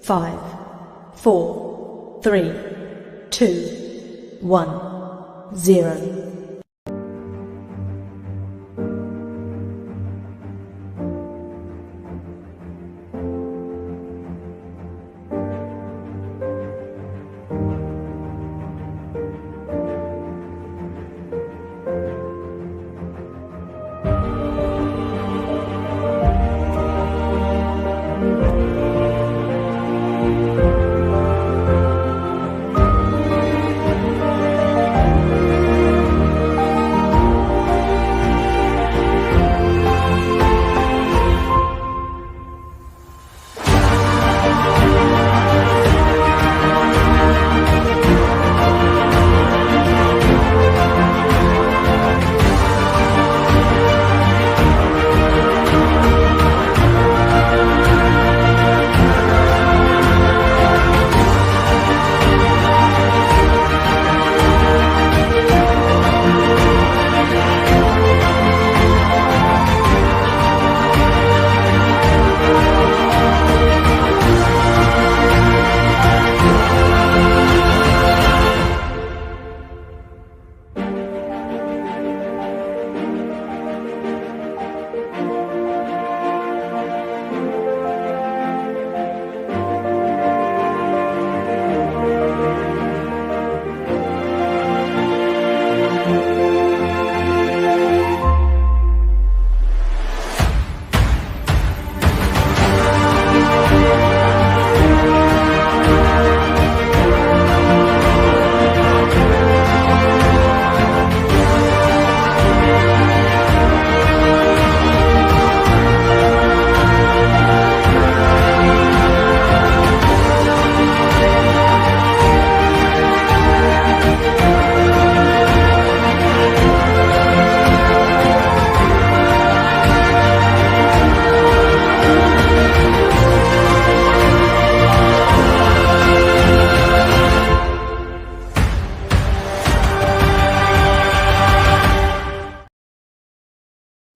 5, 4, 3, 2, 1, 0.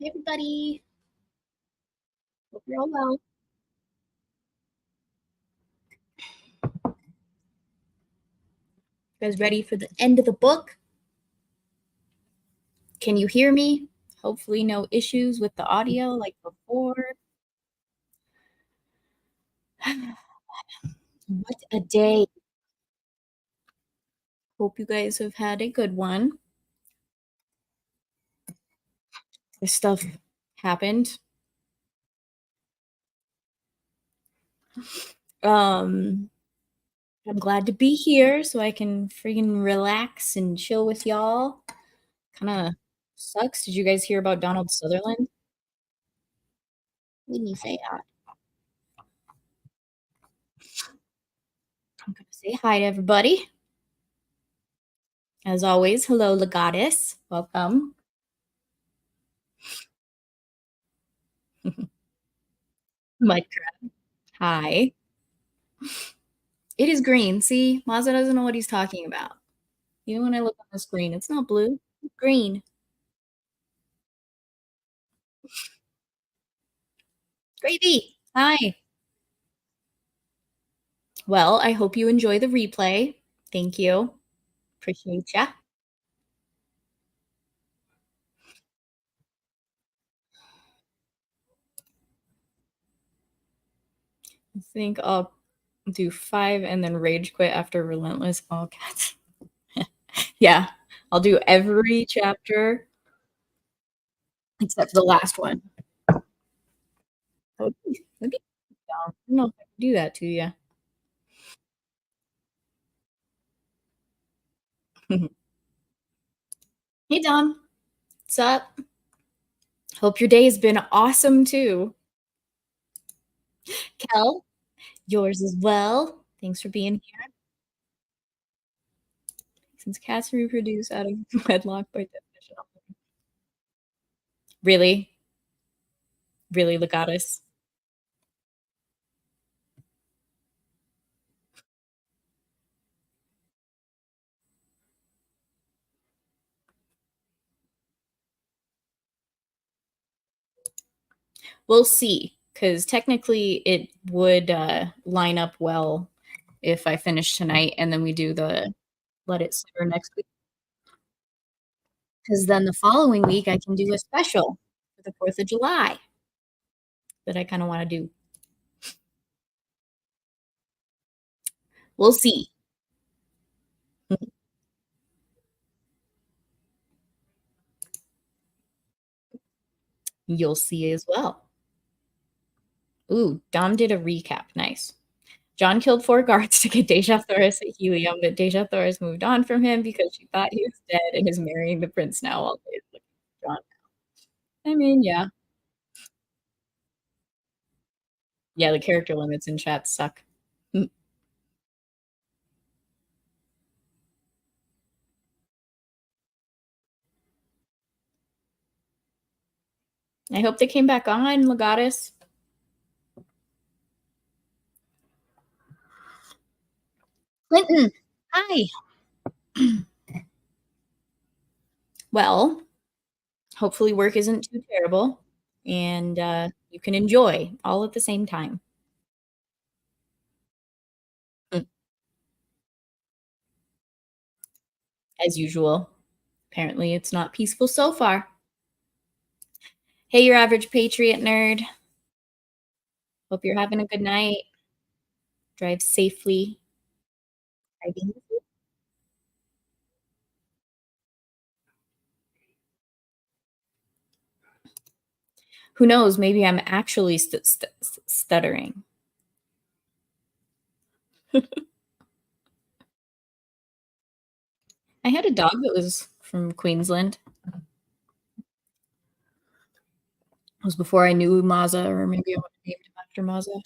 Hey everybody, hope you're all well. You guys ready for the end of the book? Can you hear me? Hopefully no issues with the audio like before. What a day. Hope you guys have had a good one. This stuff happened. I'm glad to be here so I can freaking relax and chill with y'all. Kind of sucks. Did you guys hear about Donald Sutherland? Let me say that. I'm going to say hi to everybody. As always, hello, Legatus. Welcome. Mud crab. Hi. It is green. See, Mazda doesn't know what he's talking about. Even when I look on the screen, it's not blue, it's green. Gravy. Hi. Well, I hope you enjoy the replay. Thank you. Appreciate ya. I think I'll do 5 and then rage quit after Relentless All Cats. Yeah, I'll do every chapter except for the last one. That'd be dumb. I don't know if I can do that to you. Hey, Don. What's up? Hope your day has been awesome too. Kel, yours as well. Thanks for being here. Since cats reproduce out of wedlock by definition. Really? Really, Legatus? We'll see. because technically it would line up well if I finish tonight and then we do the let it simmer next week. Because then the following week I can do a special for the 4th of July that I kind of want to do. We'll see. You'll see as well. Ooh, Dom did a recap. Nice. John killed 4 guards to get Deja Thoris at helium, but Deja Thoris moved on from him because she thought he was dead and is marrying the prince now while Deja's looking for John. I mean, yeah. Yeah, the character limits in chat suck. I hope they came back on, Legatus. Clinton, hi. Well, hopefully work isn't too terrible and you can enjoy all at the same time. As usual. Apparently it's not peaceful so far. Hey, your average patriot nerd. Hope you're having a good night. Drive safely. Who knows? Maybe I'm actually stuttering. I had a dog that was from Queensland. It was before I knew Maza, or maybe I would have named him after Maza.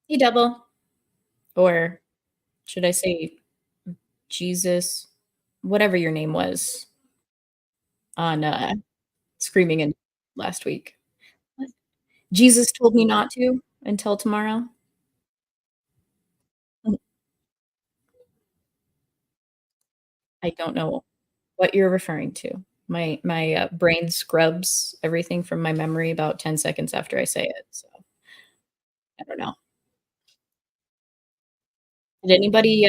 Hey, Double. Or should I say Jesus? Whatever your name was on Screaming in last week. Jesus told me not to until tomorrow. I don't know what you're referring to. My brain scrubs everything from my memory about 10 seconds after I say it. So I don't know. Did anybody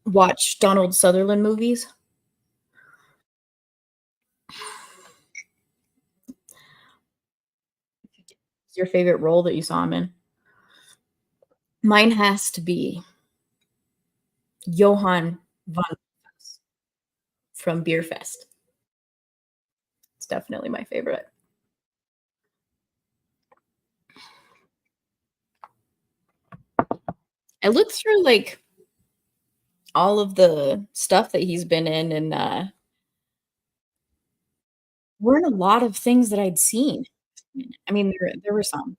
watch Donald Sutherland movies? What's your favorite role that you saw him in? Mine has to be Johann von from Beer Fest. It's definitely my favorite. I looked through like all of the stuff that he's been in, and weren't a lot of things that I'd seen. I mean, there were some,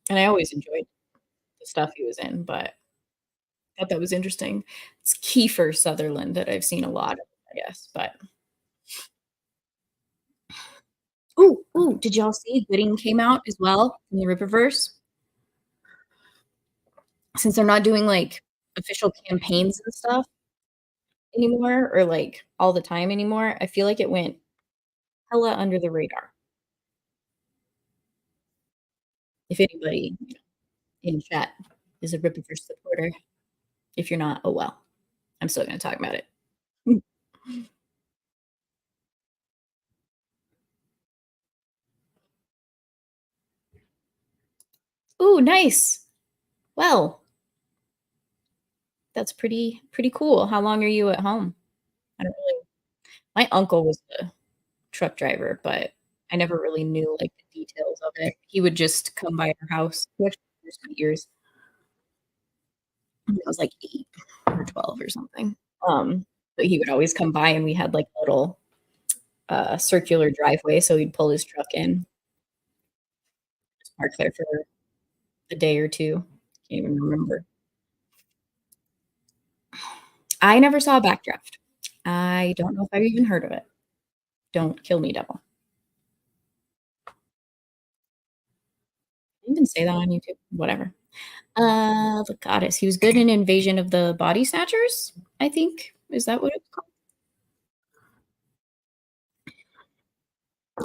and I always enjoyed the stuff he was in, but I thought that was interesting. It's Kiefer Sutherland that I've seen a lot of, I guess. But ooh, did y'all see Gooding came out as well in the Rippaverse? Since they're not doing like official campaigns and stuff anymore, or like all the time anymore, I feel like it went hella under the radar. If anybody in chat is a Rippaverse supporter, if you're not, oh well. I'm still gonna talk about it. Ooh, nice. Well, that's pretty cool. How long are you at home? I don't really. My uncle was the truck driver, but I never really knew like the details of it. He would just come by our house. He actually lived for years. I was like 8 or 12 or something. But he would always come by, and we had like a little circular driveway, so he'd pull his truck in, just park there for a day or two. Can't even remember. I never saw a backdraft. I don't know if I've even heard of it. Don't kill me, devil. I even say that on YouTube. Whatever. The goddess. He was good in Invasion of the Body Snatchers, I think. Is that what it's called?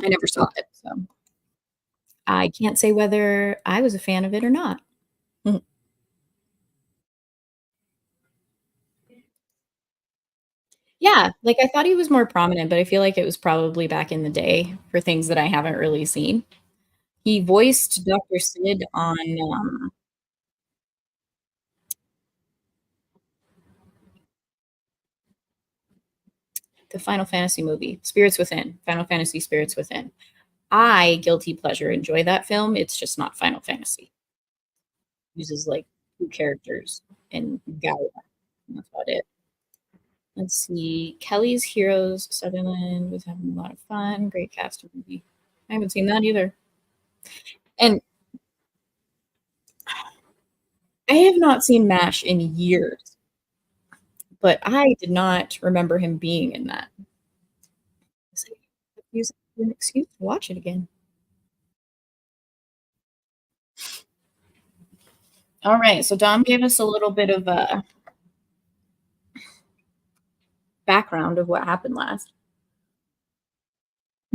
I never saw it, so I can't say whether I was a fan of it or not. Mhm. Yeah, like, I thought he was more prominent, but I feel like it was probably back in the day for things that I haven't really seen. He voiced Dr. Sid on, the Final Fantasy movie, Spirits Within, Final Fantasy Spirits Within. I, guilty pleasure, enjoy that film, it's just not Final Fantasy. Uses, like, 2 characters in Gaia, and that's about it. Let's see, Kelly's Heroes, Sutherland was having a lot of fun, great cast of movie. I haven't seen that either. And I have not seen MASH in years, but I did not remember him being in that. So, use it as an excuse to watch it again. All right, so Dom gave us a little bit of a background of what happened last.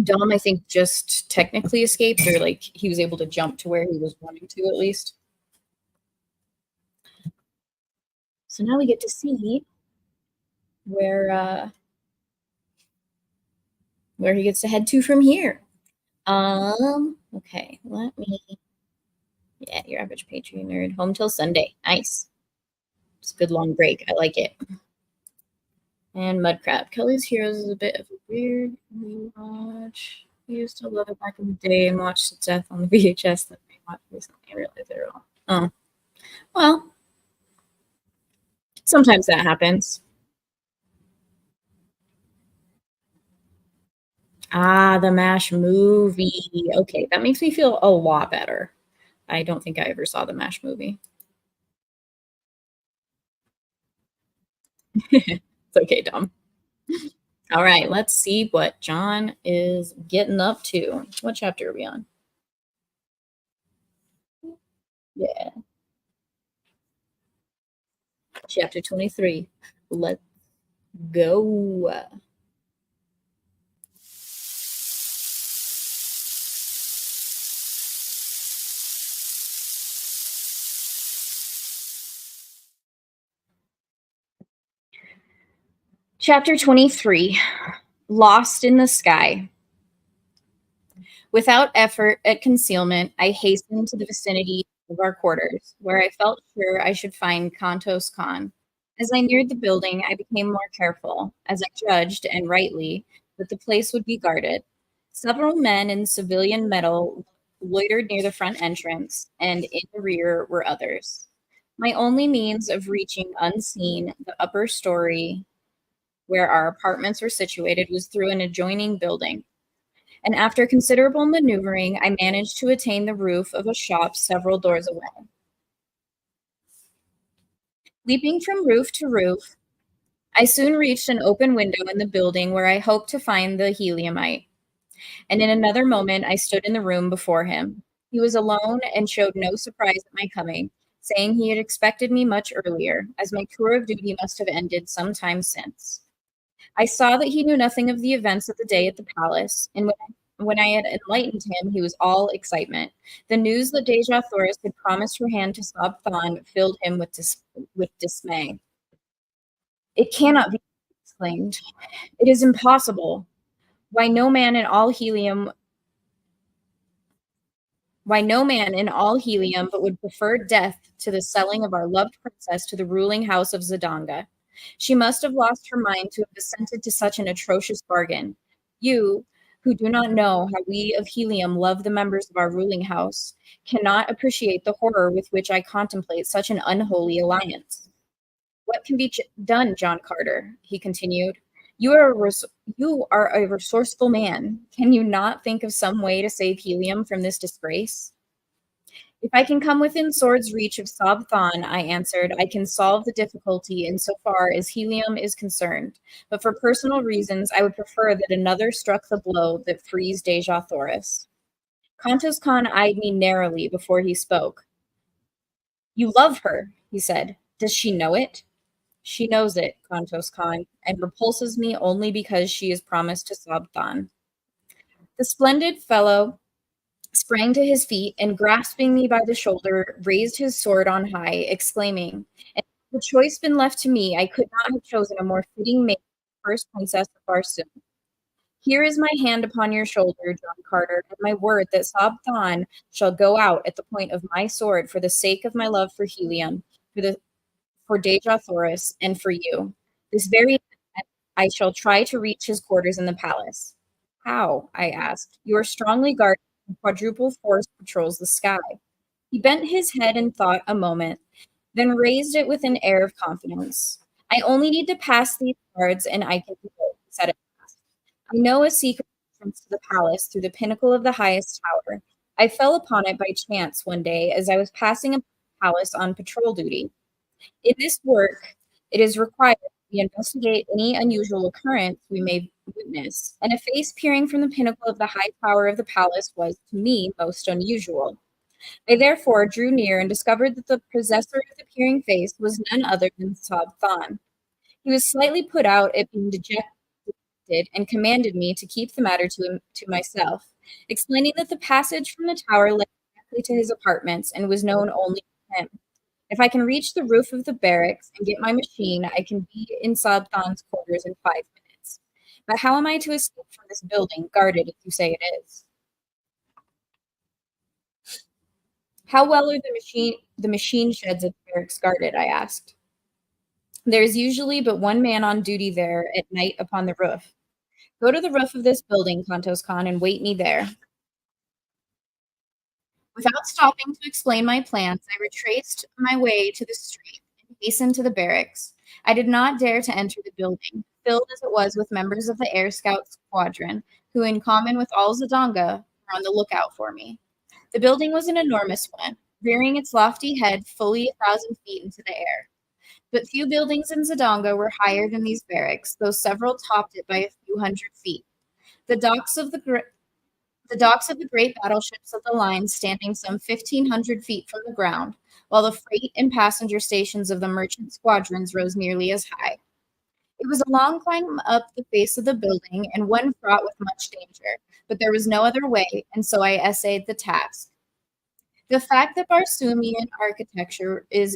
Dom, I think, just technically escaped, or like he was able to jump to where he was wanting to at least. So now we get to see where where he gets to head to from here. Okay, let me. Yeah, your average Patreon nerd. Home till Sunday. Nice. It's a good long break. I like it. And Mudcrab. Kelly's Heroes is a bit of a weird rewatch. I used to love it back in the day and watched to death on the VHS that we watched recently. I realized they're all. Oh, well, sometimes that happens. Ah, the MASH movie. Okay, that makes me feel a lot better. I don't think I ever saw the MASH movie. It's okay, Dom. All right, let's see what John is getting up to. What chapter are we on? Yeah, chapter 23. Let's go. Chapter 23. Lost in the Sky. Without effort at concealment, I hastened to the vicinity of our quarters, where I felt sure I should find Kantos Khan. As I neared the building, I became more careful, as I judged, and rightly, that the place would be guarded. Several men in civilian metal loitered near the front entrance, and in the rear were others. My only means of reaching unseen the upper story where our apartments were situated was through an adjoining building, and after considerable maneuvering, I managed to attain the roof of a shop several doors away. Leaping from roof to roof, I soon reached an open window in the building where I hoped to find the heliumite, and in another moment I stood in the room before him. He was alone and showed no surprise at my coming, saying he had expected me much earlier, as my tour of duty must have ended some time since. I saw that he knew nothing of the events of the day at the palace, and when I had enlightened him, he was all excitement. The news that Deja Thoris had promised her hand to Sob Thon filled him with dismay. It cannot be, he exclaimed. It is impossible. Why no man in all helium Why no man in all helium but would prefer death to the selling of our loved princess to the ruling house of Zidanga. She must have lost her mind to have assented to such an atrocious bargain. You, who do not know how we of Helium love the members of our ruling house, cannot appreciate the horror with which I contemplate such an unholy alliance. What can be done, John Carter? He continued. You are a resourceful man. Can you not think of some way to save Helium from this disgrace? If I can come within sword's reach of Sob Thon, I answered, I can solve the difficulty in so far as Helium is concerned. But for personal reasons, I would prefer that another struck the blow that frees Deja Thoris. Kantos Khan eyed me narrowly before he spoke. You love her, he said. Does she know it? She knows it, Kantos Khan, and repulses me only because she is promised to Sabtan. The splendid fellow sprang to his feet and, grasping me by the shoulder, raised his sword on high, exclaiming, "And had the choice been left to me, I could not have chosen a more fitting mate than the first princess of Barsoom. Here is my hand upon your shoulder, John Carter, and my word that Sabtan shall go out at the point of my sword for the sake of my love for Helium, for Deja Thoris, and for you. This very night I shall try to reach his quarters in the palace." "How?" I asked. "Your strongly guarded and quadruple force patrols the sky." He bent his head and thought a moment, then raised it with an air of confidence. "I only need to pass these guards, and I can do it," he said at last. "I know a secret entrance to the palace through the pinnacle of the highest tower. I fell upon it by chance one day as I was passing a palace on patrol duty. In this work, it is required that we investigate any unusual occurrence we may witness, and a face peering from the pinnacle of the high tower of the palace was, to me, most unusual. I therefore drew near and discovered that the possessor of the peering face was none other than Sab Than. He was slightly put out at being dejected and commanded me to keep the matter to myself, explaining that the passage from the tower led directly to his apartments and was known only to him. If I can reach the roof of the barracks and get my machine, I can be in Sabtan's quarters in 5 minutes. But how am I to escape from this building, guarded as you say it is?" "How well are the machine sheds at the barracks guarded?" I asked. "There is usually but one man on duty there at night upon the roof. Go to the roof of this building, Kantos Khan, and wait me there." Without stopping to explain my plans, I retraced my way to the street and hastened to the barracks. I did not dare to enter the building, filled as it was with members of the Air Scout Squadron, who, in common with all Zadonga, were on the lookout for me. The building was an enormous one, rearing its lofty head fully 1,000 feet into the air. But few buildings in Zadonga were higher than these barracks, though several topped it by a few hundred feet. The docks of the great battleships of the line standing some 1,500 feet from the ground, while the freight and passenger stations of the merchant squadrons rose nearly as high. It was a long climb up the face of the building, and one fraught with much danger, but there was no other way, and so I essayed the task. The fact that Barsoomian architecture is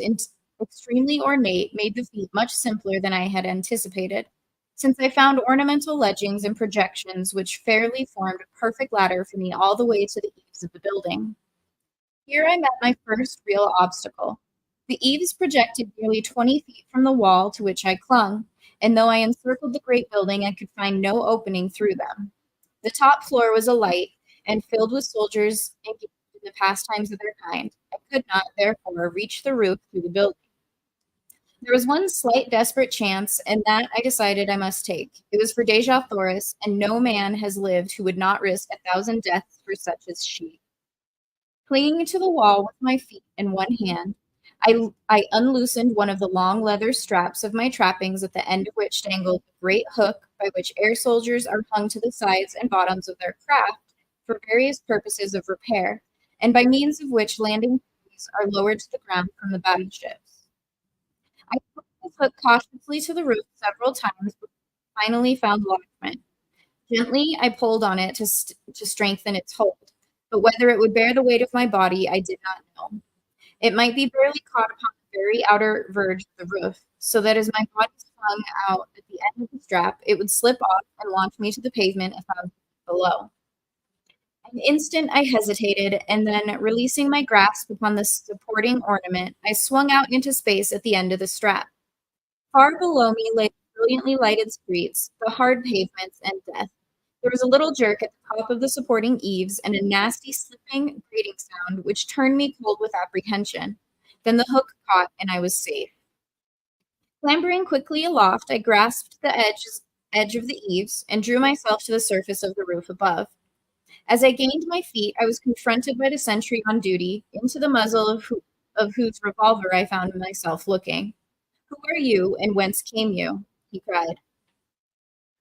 extremely ornate made the feat much simpler than I had anticipated, since I found ornamental ledgings and projections which fairly formed a perfect ladder for me all the way to the eaves of the building. Here I met my first real obstacle. The eaves projected nearly 20 feet from the wall to which I clung, and though I encircled the great building, I could find no opening through them. The top floor was alight and filled with soldiers engaged in the pastimes of their kind. I could not, therefore, reach the roof through the building. There was one slight desperate chance, and that I decided I must take. It was for Deja Thoris, and no man has lived who would not risk 1,000 deaths for such as she. Clinging to the wall with my feet in one hand, I unloosened one of the long leather straps of my trappings, at the end of which dangled a great hook by which air soldiers are hung to the sides and bottoms of their craft for various purposes of repair, and by means of which landing parties are lowered to the ground from the battleships. I put the hook cautiously to the roof several times, but finally found lodgment. Gently, I pulled on it to strengthen its hold, but whether it would bear the weight of my body, I did not know. It might be barely caught upon the very outer verge of the roof, so that as my body swung out at the end of the strap, it would slip off and launch me to the pavement 1,000 feet below. An instant I hesitated, and then, releasing my grasp upon the supporting ornament, I swung out into space at the end of the strap. Far below me lay the brilliantly lighted streets, the hard pavements, and death. There was a little jerk at the top of the supporting eaves, and a nasty, slipping, grating sound, which turned me cold with apprehension. Then the hook caught, and I was safe. Clambering quickly aloft, I grasped the edge of the eaves, and drew myself to the surface of the roof above. As I gained my feet, I was confronted by the sentry on duty, into the muzzle of whose revolver I found myself looking. "Who are you, and whence came you?" he cried.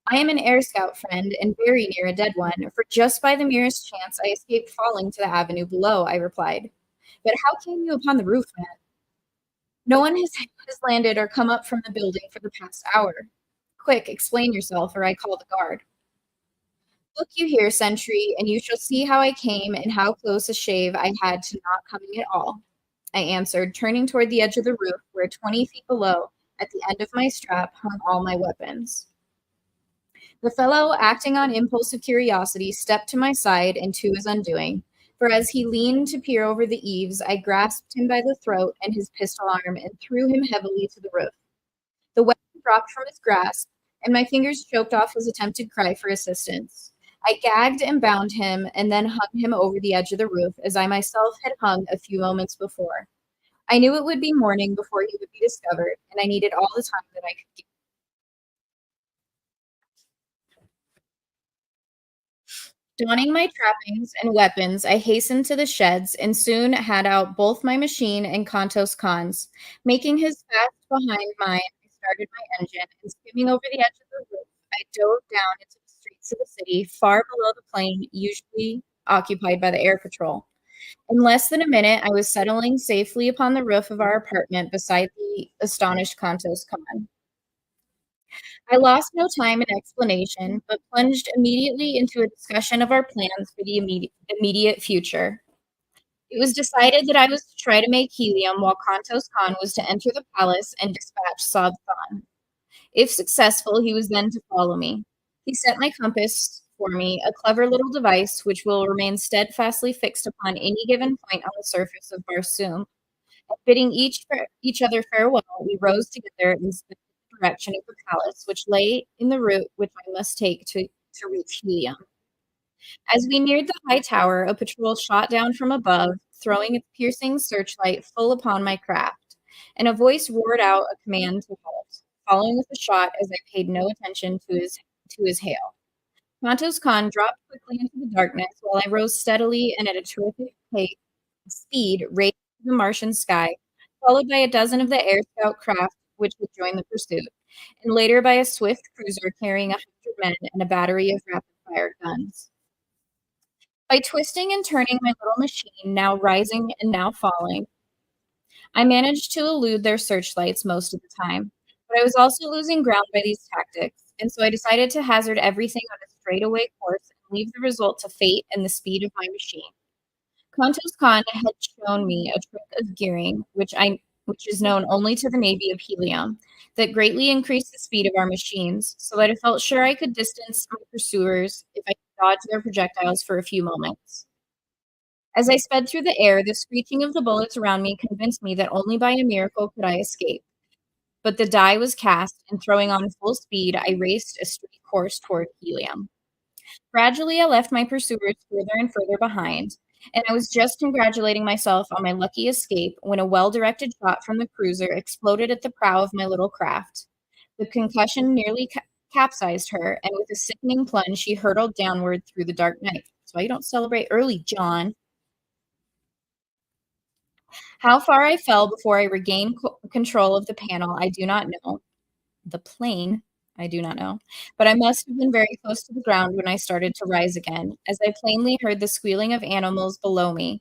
"I am an air scout, friend, and very near a dead one, for just by the merest chance I escaped falling to the avenue below," I replied. "But how came you upon the roof, man?" No one has landed or come up from the building for the past hour. Quick, explain yourself, or I call the guard. Look you here, sentry, and you shall see how I came and how close a shave I had to not coming at all, I answered, turning toward the edge of the roof where 20 feet below, at the end of my strap, hung all my weapons. The fellow, acting on impulse of curiosity, stepped to my side and to his undoing, for as he leaned to peer over the eaves, I grasped him by the throat and his pistol arm and threw him heavily to the roof. The weapon dropped from his grasp, and my fingers choked off his attempted cry for assistance. I gagged and bound him and then hung him over the edge of the roof as I myself had hung a few moments before. I knew it would be morning before he would be discovered, and I needed all the time that I could give. Donning my trappings and weapons, I hastened to the sheds and soon had out both my machine and Kantos Khan's. Making his fast behind mine, I started my engine and skimming over the edge of the roof, I dove down into the streets of the city, far below the plain usually occupied by the air patrol. In less than a minute, I was settling safely upon the roof of our apartment beside the astonished Kantos Khan. I lost no time in explanation, but plunged immediately into a discussion of our plans for the immediate future. It was decided that I was to try to make helium while Kantos Khan was to enter the palace and dispatch Saad Khan. If successful, he was then to follow me. He set my compass for me, a clever little device which will remain steadfastly fixed upon any given point on the surface of Barsoom. Bidding each other farewell, we rose together and sped in the direction of the palace, which lay in the route which I must take to reach Helium. As we neared the high tower, a patrol shot down from above, throwing its piercing searchlight full upon my craft, and a voice roared out a command to halt, following with a shot as I paid no attention to his hail. Kantos Khan dropped quickly into the darkness while I rose steadily and at a terrific speed raised to the Martian sky, followed by a dozen of the air scout craft which would join the pursuit, and later by a swift cruiser carrying 100 men and a battery of rapid-fire guns. By twisting and turning my little machine, now rising and now falling, I managed to elude their searchlights most of the time, but I was also losing ground by these tactics, and so I decided to hazard everything on a straightaway course and leave the result to fate and the speed of my machine. Kantos Khan had shown me a trick of gearing, which is known only to the Navy of Helium, that greatly increased the speed of our machines, so that I felt sure I could distance my pursuers if I could dodge their projectiles for a few moments. As I sped through the air, the screeching of the bullets around me convinced me that only by a miracle could I escape. But the die was cast, and throwing on full speed, I raced a straight course toward Helium. Gradually, I left my pursuers further and further behind, and I was just congratulating myself on my lucky escape when a well-directed shot from the cruiser exploded at the prow of my little craft. The concussion nearly capsized her, and with a sickening plunge, she hurtled downward through the dark night. That's why you don't celebrate early, John. How far I fell before I regained control of the panel, I do not know. The plane, I do not know. But I must have been very close to the ground when I started to rise again, as I plainly heard the squealing of animals below me.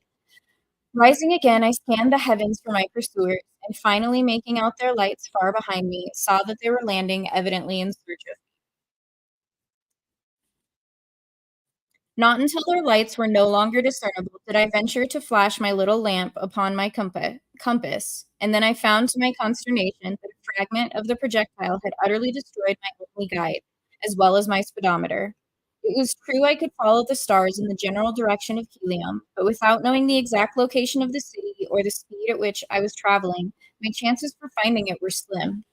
Rising again, I scanned the heavens for my pursuers, and finally making out their lights far behind me, saw that they were landing evidently in search of me. Not until their lights were no longer discernible did I venture to flash my little lamp upon my compass, and then I found to my consternation that a fragment of the projectile had utterly destroyed my only guide, as well as my speedometer. It was true I could follow the stars in the general direction of Helium, but without knowing the exact location of the city or the speed at which I was traveling, my chances for finding it were slim.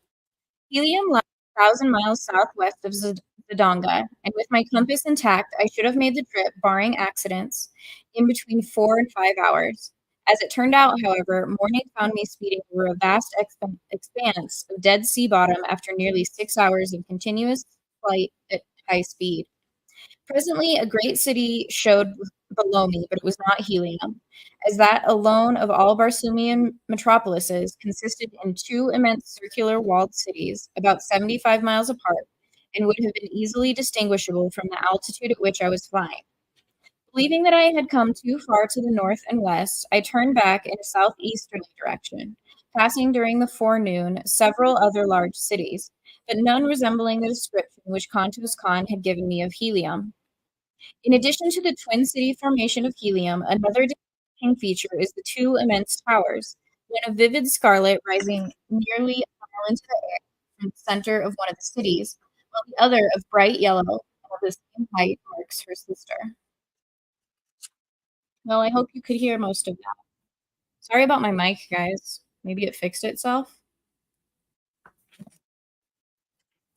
Helium lies 1,000 miles southwest of Zidanga, and with my compass intact, I should have made the trip, barring accidents, in between 4 and 5 hours. As it turned out, however, morning found me speeding over a vast expanse of dead sea bottom after nearly 6 hours of continuous flight at high speed. Presently, a great city showed below me, but it was not Helium, as that alone of all Barsoomian metropolises consisted in two immense circular walled cities, about 75 miles apart, and would have been easily distinguishable from the altitude at which I was flying. Believing that I had come too far to the north and west, I turned back in a southeasterly direction, passing during the forenoon several other large cities, but none resembling the description which Kantos Khan had given me of Helium. In addition to the twin city formation of Helium, another distinguishing feature is the two immense towers, one of vivid scarlet rising nearly a mile into the air from the center of one of the cities, while the other of bright yellow and of the same height marks her sister. Well, I hope you could hear most of that. Sorry about my mic, guys. Maybe it fixed itself.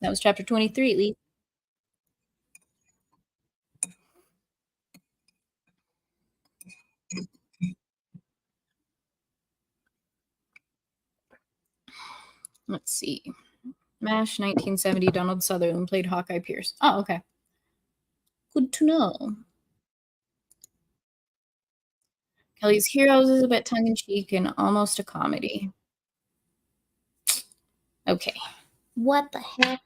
That was chapter 23, Lee. Let's see. MASH 1970, Donald Sutherland played Hawkeye Pierce. Oh, okay. Good to know. Kelly's Heroes is a bit tongue-in-cheek and almost a comedy. Okay. What the heck?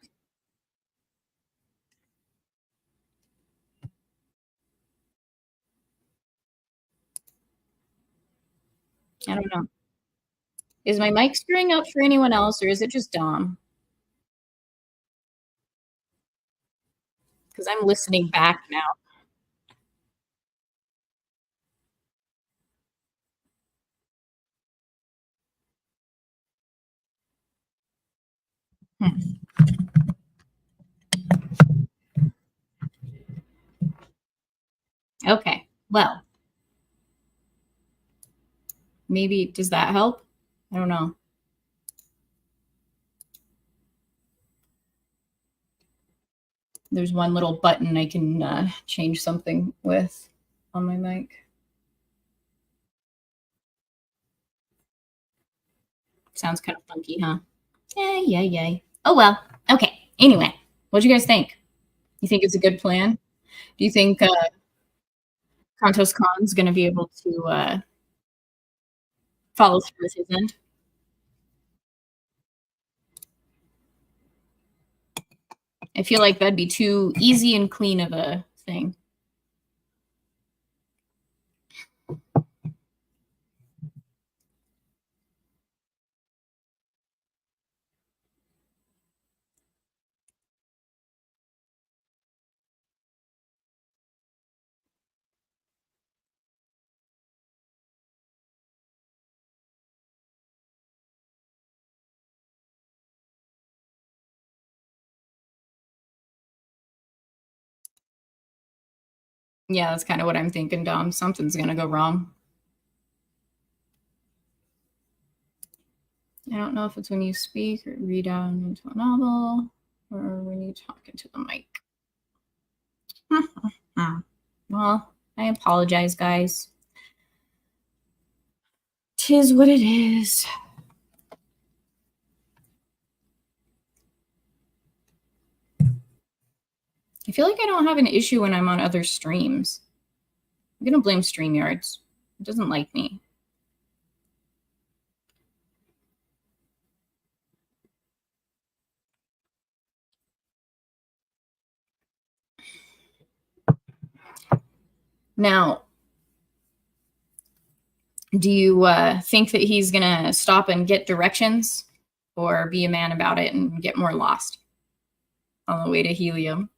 I don't know. Is my mic screwing up for anyone else, or is it just Dom? Because I'm listening back now. Okay. Well, maybe does that help? I don't know. There's one little button I can change something with on my mic. Sounds kind of funky, huh? Yay. Oh, well. Okay. Anyway, what do you guys think? You think it's a good plan? Do you think Kantos Khan's going to be able to follow through with his end? I feel like that'd be too easy and clean of a thing. Yeah, that's kind of what I'm thinking, Dom. Something's going to go wrong. I don't know if it's when you speak or read out into a novel or when you talk into the mic. Well, I apologize, guys. 'Tis what it is. I feel like I don't have an issue when I'm on other streams. I'm going to blame StreamYards. It doesn't like me. Now, do you think that he's going to stop and get directions or be a man about it and get more lost on the way to Helium?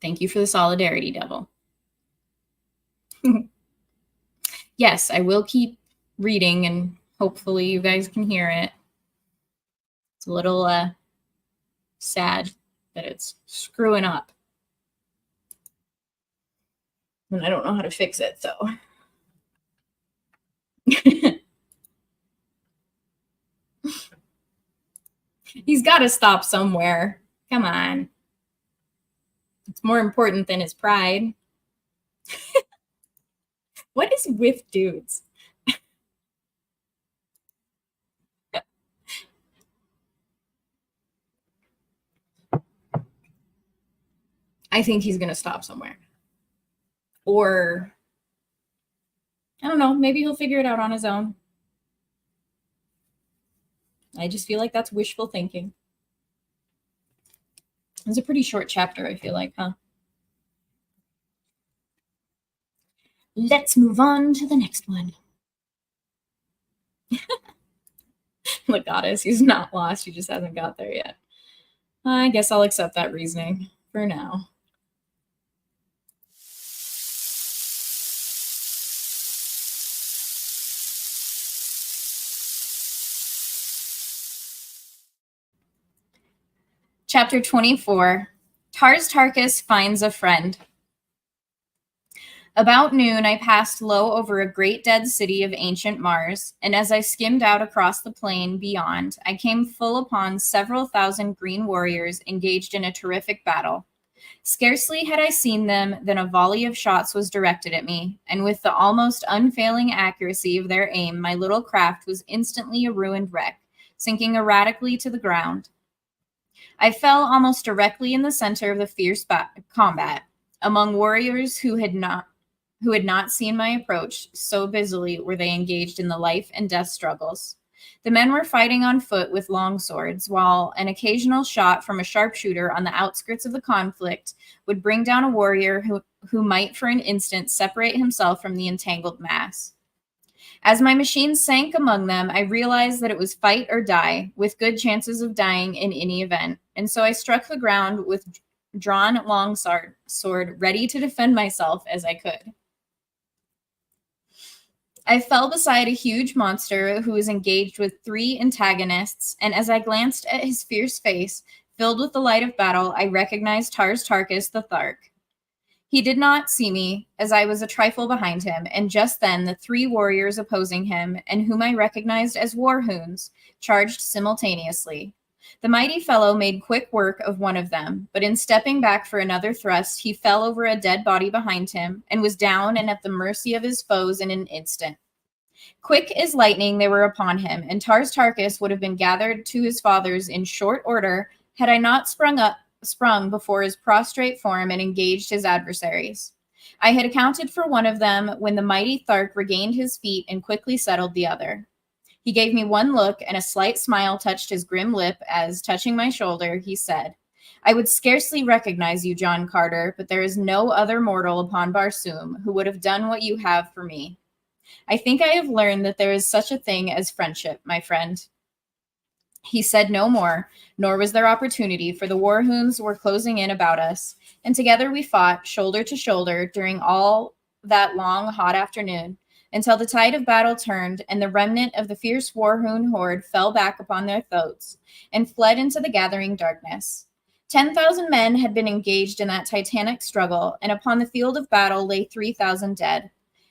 Thank you for the solidarity, Devil. Yes, I will keep reading and hopefully you guys can hear it. It's a little sad that it's screwing up. And I don't know how to fix it, so. He's got to stop somewhere. Come on. It's more important than his pride. What is with dudes? I think he's going to stop somewhere. Or, I don't know, maybe he'll figure it out on his own. I just feel like that's wishful thinking. It's a pretty short chapter, I feel like, huh? Let's move on to the next one. Legatus, he's not lost, he just hasn't got there yet. I guess I'll accept that reasoning for now. Chapter 24, Tarkus finds a friend. About noon, I passed low over a great dead city of ancient Mars, and as I skimmed out across the plain beyond, I came full upon several thousand green warriors engaged in a terrific battle. Scarcely had I seen them than a volley of shots was directed at me, and with the almost unfailing accuracy of their aim, my little craft was instantly a ruined wreck, sinking erratically to the ground. I fell almost directly in the center of the fierce combat, among warriors who had not seen my approach, so busily were they engaged in the life and death struggles. The men were fighting on foot with long swords, while an occasional shot from a sharpshooter on the outskirts of the conflict would bring down a warrior who might for an instant separate himself from the entangled mass. As my machine sank among them, I realized that it was fight or die, with good chances of dying in any event, and so I struck the ground with drawn long sword, ready to defend myself as I could. I fell beside a huge monster who was engaged with 3 antagonists, and as I glanced at his fierce face, filled with the light of battle, I recognized Tarkus the Thark. He did not see me, as I was a trifle behind him, and just then the 3 warriors opposing him, and whom I recognized as war-hoons, charged simultaneously. The mighty fellow made quick work of one of them, but in stepping back for another thrust, he fell over a dead body behind him, and was down and at the mercy of his foes in an instant. Quick as lightning they were upon him, and Tarkus would have been gathered to his fathers in short order had I not sprung before his prostrate form and engaged his adversaries. I had accounted for one of them when the mighty Thark regained his feet and quickly settled the other. He gave me one look, and a slight smile touched his grim lip as, touching my shoulder, he said, "I would scarcely recognize you, John Carter, but there is no other mortal upon Barsoom who would have done what you have for me. I think I have learned that there is such a thing as friendship, my friend." He said no more, nor was there opportunity, for the war-hoons were closing in about us, and together we fought, shoulder to shoulder, during all that long, hot afternoon, until the tide of battle turned, and the remnant of the fierce war-hoon horde fell back upon their throats, and fled into the gathering darkness. 10,000 men had been engaged in that titanic struggle, and upon the field of battle lay 3,000 dead.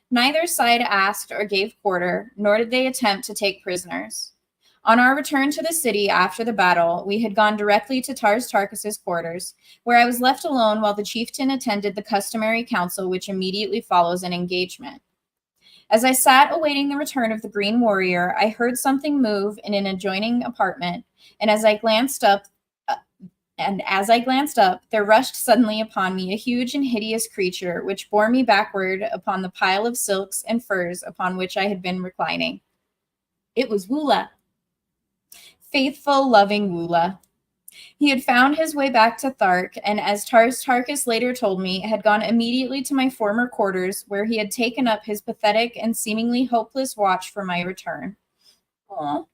Neither side asked or gave quarter, nor did they attempt to take prisoners. On our return to the city after the battle, we had gone directly to Tarkus's quarters, where I was left alone while the chieftain attended the customary council which immediately follows an engagement. As I sat awaiting the return of the Green Warrior, I heard something move in an adjoining apartment, and as I glanced up, there rushed suddenly upon me a huge and hideous creature, which bore me backward upon the pile of silks and furs upon which I had been reclining. It was Woola. Faithful, loving Woola. He had found his way back to Thark, and as Tarkus later told me, had gone immediately to my former quarters, where he had taken up his pathetic and seemingly hopeless watch for my return. Aww.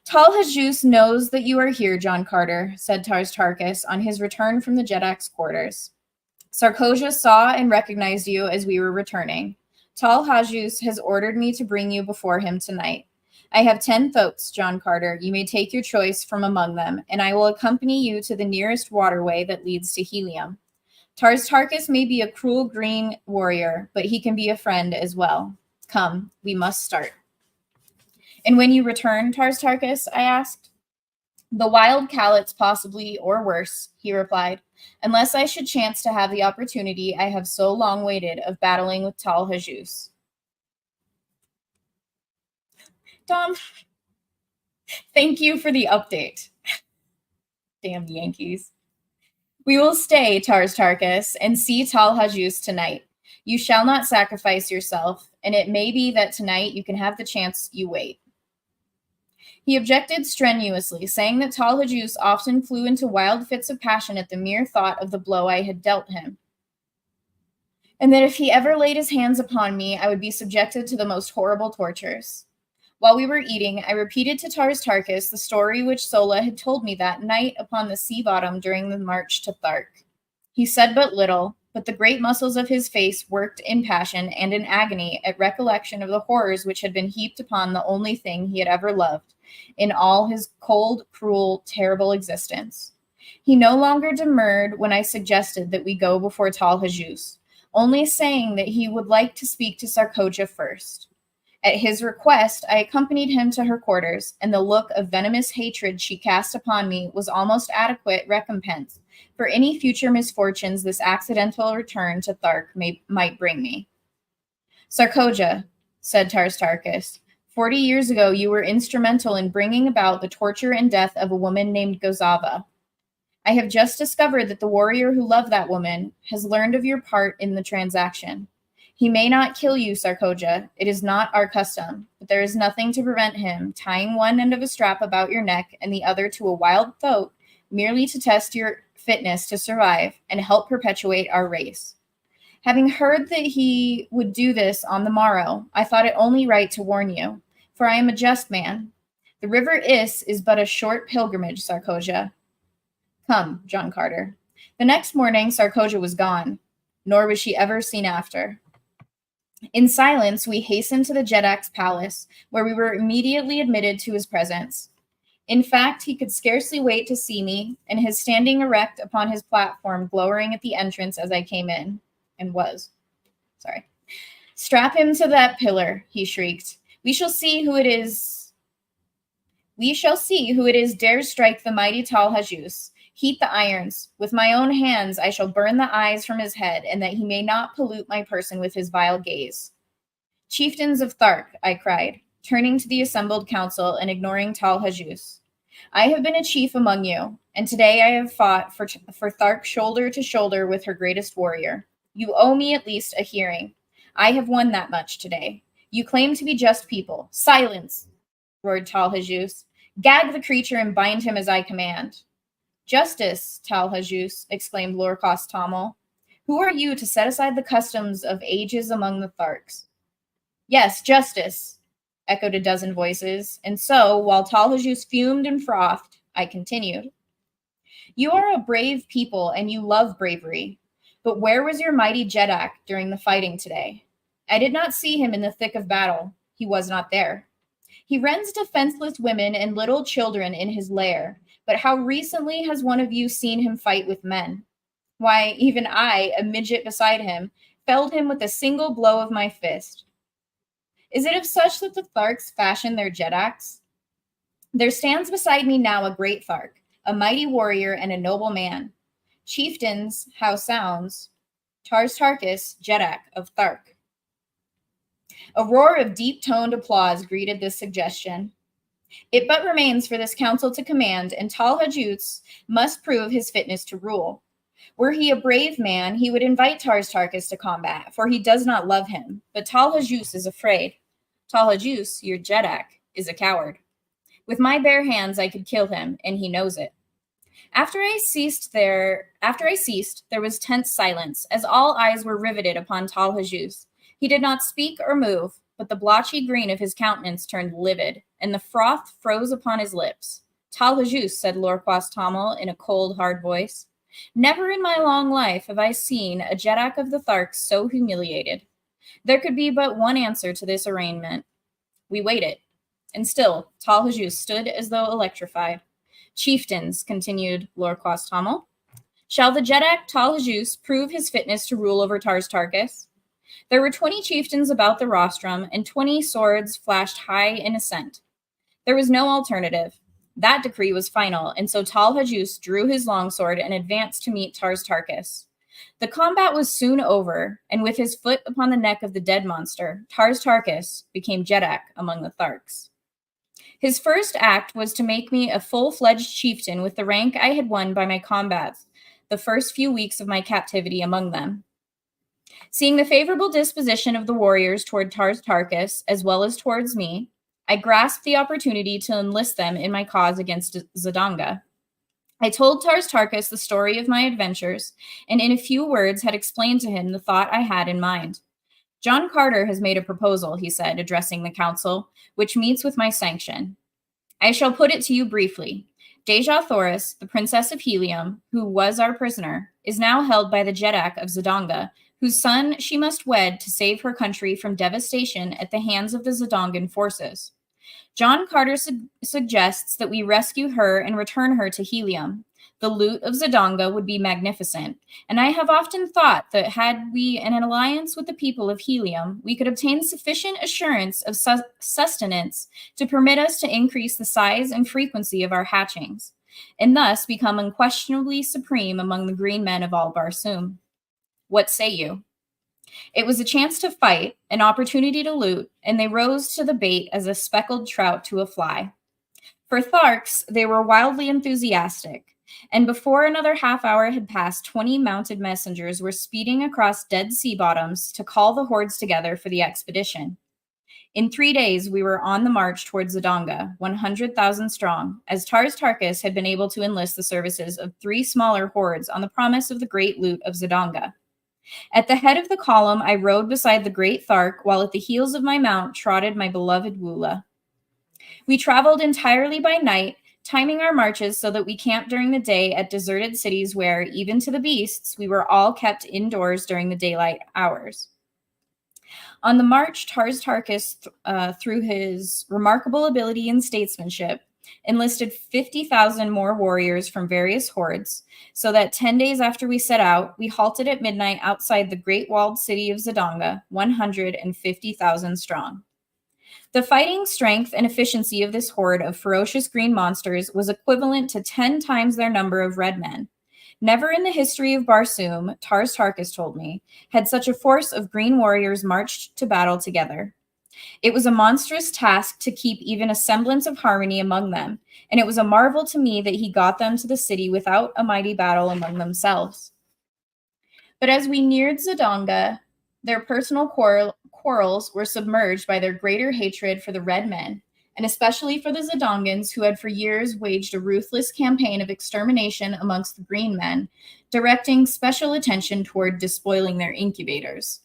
"Tal Hajus knows that you are here, John Carter," said Tarkus on his return from the Jedak's quarters. "Sarkosia saw and recognized you as we were returning. Tal Hajus has ordered me to bring you before him tonight. I have 10 thoats, John Carter. You may take your choice from among them, and I will accompany you to the nearest waterway that leads to Helium. Tarkus may be a cruel green warrior, but he can be a friend as well. Come, we must start." "And when you return, Tarkus?" I asked. "The wild callets, possibly, or worse," he replied, "unless I should chance to have the opportunity I have so long waited of battling with Tal Hajus." Dom, thank you for the update. Damn Yankees. "We will stay, Tarkus, and see Tal Hajus tonight. You shall not sacrifice yourself, and it may be that tonight you can have the chance you wait." He objected strenuously, saying that Tal Hajus often flew into wild fits of passion at the mere thought of the blow I had dealt him. and that if he ever laid his hands upon me, I would be subjected to the most horrible tortures. While we were eating, I repeated to Tars Tarkas the story which Sola had told me that night upon the sea bottom during the march to Thark. He said but little, but the great muscles of his face worked in passion and in agony at recollection of the horrors which had been heaped upon the only thing he had ever loved in all his cold, cruel, terrible existence. He no longer demurred when I suggested that we go before Tal Hajus, only saying that he would like to speak to Sarkoja first. At his request, I accompanied him to her quarters, and the look of venomous hatred she cast upon me was almost adequate recompense for any future misfortunes this accidental return to Thark might bring me. Sarkoja, said Tars Tarkas, 40 years ago you were instrumental in bringing about the torture and death of a woman named Gozava. I have just discovered that the warrior who loved that woman has learned of your part in the transaction. He may not kill you, Sarkoja. It is not our custom, but there is nothing to prevent him tying one end of a strap about your neck and the other to a wild thoat, merely to test your fitness to survive and help perpetuate our race. Having heard that he would do this on the morrow, I thought it only right to warn you, for I am a just man. The river Is but a short pilgrimage, Sarkoja. Come, John Carter. The next morning, Sarkoja was gone, nor was she ever seen after. In silence, we hastened to the Jedak's palace, where we were immediately admitted to his presence. In fact, he could scarcely wait to see me, and his standing erect upon his platform, glowering at the entrance as I came in, Strap him to that pillar, he shrieked. We shall see who it is dares strike the mighty Tal Hajus. Heat the irons. With my own hands I shall burn the eyes from his head, and that he may not pollute my person with his vile gaze. Chieftains of Thark, I cried, turning to the assembled council and ignoring Tal Hajus. I have been a chief among you, and today I have fought for Thark shoulder to shoulder with her greatest warrior. You owe me at least a hearing. I have won that much today. You claim to be just people. Silence, roared Tal Hajus. Gag the creature and bind him as I command. Justice, Tal Hajus, exclaimed Lorcos Tommel. Who are you to set aside the customs of ages among the Tharks? Yes, justice, echoed a dozen voices, and so, while Tal Hajus fumed and frothed, I continued. You are a brave people, and you love bravery. But where was your mighty Jedak during the fighting today? I did not see him in the thick of battle. He was not there. He rends defenseless women and little children in his lair, but how recently has one of you seen him fight with men? Why, even I, a midget beside him, felled him with a single blow of my fist. Is it of such that the Tharks fashion their Jedaks? There stands beside me now a great Thark, a mighty warrior and a noble man. Chieftains, how sounds? Tars Tarkas, Jedak of Thark. A roar of deep-toned applause greeted this suggestion. It but remains for this council to command, and Tal Hajus must prove his fitness to rule. Were he a brave man, he would invite Tars Tarkas to combat, for he does not love him. But Tal Hajus is afraid. Tal Hajus, your Jedak, is a coward. With my bare hands I could kill him, and he knows it. After I ceased, there was tense silence, as all eyes were riveted upon Tal Hajus. He did not speak or move, but the blotchy green of his countenance turned livid, and the froth froze upon his lips. Tal Hajus, said Lorquas Tommel in a cold, hard voice. Never in my long life have I seen a Jedak of the Tharks so humiliated. There could be but one answer to this arraignment. We waited, and still Tal Hajus stood as though electrified. Chieftains, continued Lorquas Tommel, shall the Jedak Tal Hajus prove his fitness to rule over Tars Tarkas? There were 20 chieftains about the rostrum, and 20 swords flashed high in assent. There was no alternative. That decree was final, and so Tal Hajus drew his longsword and advanced to meet Tars Tarkas. The combat was soon over, and with his foot upon the neck of the dead monster, Tars Tarkas became Jedak among the Tharks. His first act was to make me a full-fledged chieftain with the rank I had won by my combats the first few weeks of my captivity among them. Seeing the favorable disposition of the warriors toward Tars Tarkas, as well as towards me, I grasped the opportunity to enlist them in my cause against Zidanga. I told Tars Tarkas the story of my adventures, and in a few words had explained to him the thought I had in mind. John Carter has made a proposal, he said, addressing the council, which meets with my sanction. I shall put it to you briefly. Deja Thoris, the princess of Helium, who was our prisoner, is now held by the Jeddak of Zidanga, whose son she must wed to save her country from devastation at the hands of the Zidangan forces. John Carter suggests that we rescue her and return her to Helium. The loot of Zidanga would be magnificent, and I have often thought that had we an alliance with the people of Helium, we could obtain sufficient assurance of sustenance to permit us to increase the size and frequency of our hatchings, and thus become unquestionably supreme among the green men of all Barsoom. What say you? It was a chance to fight, an opportunity to loot, and they rose to the bait as a speckled trout to a fly. For Tharks, they were wildly enthusiastic, and before another half hour had passed, 20 mounted messengers were speeding across dead sea bottoms to call the hordes together for the expedition. In 3 days, we were on the march towards Zidanga, 100,000 strong, as Tars Tarkas had been able to enlist the services of 3 smaller hordes on the promise of the great loot of Zidanga. At the head of the column, I rode beside the great Thark, while at the heels of my mount trotted my beloved Wula. We traveled entirely by night, timing our marches so that we camped during the day at deserted cities where, even to the beasts, we were all kept indoors during the daylight hours. On the march, Tars Tarkas, through his remarkable ability and statesmanship, enlisted 50,000 more warriors from various hordes, so that 10 days after we set out, we halted at midnight outside the great walled city of Zidanga, 150,000 strong. The fighting strength and efficiency of this horde of ferocious green monsters was equivalent to 10 times their number of red men. Never in the history of Barsoom, Tars Tarkas told me, had such a force of green warriors marched to battle together. It was a monstrous task to keep even a semblance of harmony among them, and it was a marvel to me that he got them to the city without a mighty battle among themselves. But as we neared Zidanga, their personal quarrels were submerged by their greater hatred for the red men, and especially for the Zidangans, who had for years waged a ruthless campaign of extermination amongst the green men, directing special attention toward despoiling their incubators.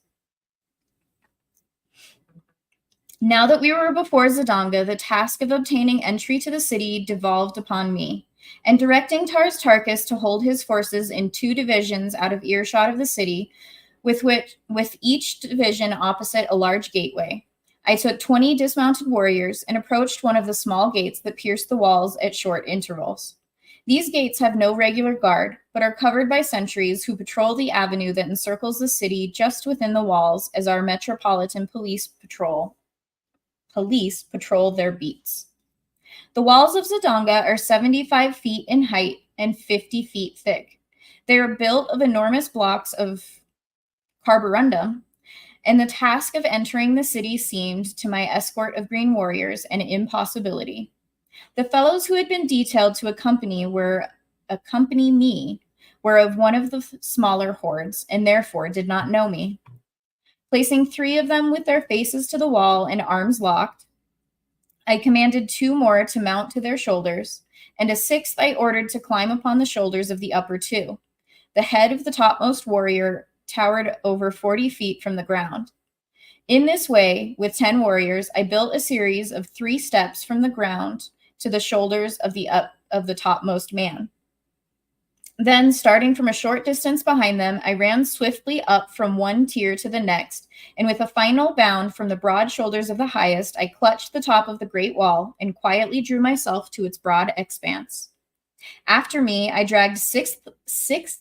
Now that we were before Zidanga, the task of obtaining entry to the city devolved upon me, and directing Tars Tarkas to hold his forces in 2 divisions out of earshot of the city, with each division opposite a large gateway. I took 20 dismounted warriors and approached one of the small gates that pierced the walls at short intervals. These gates have no regular guard, but are covered by sentries who patrol the avenue that encircles the city just within the walls as our metropolitan police patrol their beats. The walls of Zidanga are 75 feet in height and 50 feet thick. They are built of enormous blocks of carborundum, and the task of entering the city seemed, to my escort of green warriors, an impossibility. The fellows who had been detailed to accompany me were of one of the smaller hordes, and therefore did not know me. Placing 3 of them with their faces to the wall and arms locked, I commanded 2 more to mount to their shoulders, and a 6th I ordered to climb upon the shoulders of the upper 2. The head of the topmost warrior towered over 40 feet from the ground. In this way, with 10 warriors, I built a series of 3 steps from the ground to the shoulders of the topmost man. Then, starting from a short distance behind them, I ran swiftly up from one tier to the next, and with a final bound from the broad shoulders of the highest, I clutched the top of the great wall and quietly drew myself to its broad expanse. After me, I dragged six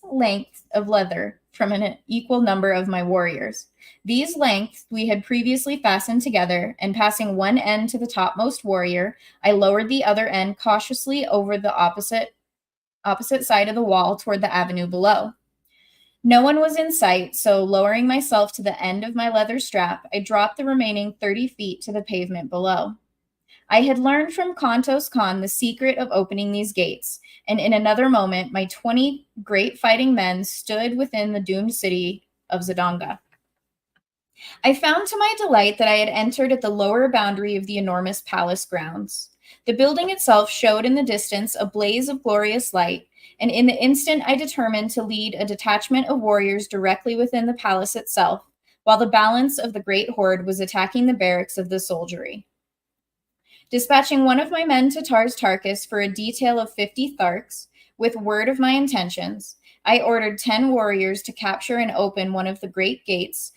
lengths of leather from an equal number of my warriors. These lengths we had previously fastened together, and passing one end to the topmost warrior, I lowered the other end cautiously over the opposite side of the wall toward the avenue below. No one was in sight, so lowering myself to the end of my leather strap, I dropped the remaining 30 feet to the pavement below. I had learned from Kontos Khan the secret of opening these gates, and in another moment, my 20 great fighting men stood within the doomed city of Zidanga. I found to my delight that I had entered at the lower boundary of the enormous palace grounds. The building itself showed in the distance a blaze of glorious light, and in the instant I determined to lead a detachment of warriors directly within the palace itself, while the balance of the great horde was attacking the barracks of the soldiery. Dispatching one of my men to Tars Tarkas for a detail of 50 Tharks, with word of my intentions, I ordered 10 warriors to capture and open one of the great gates,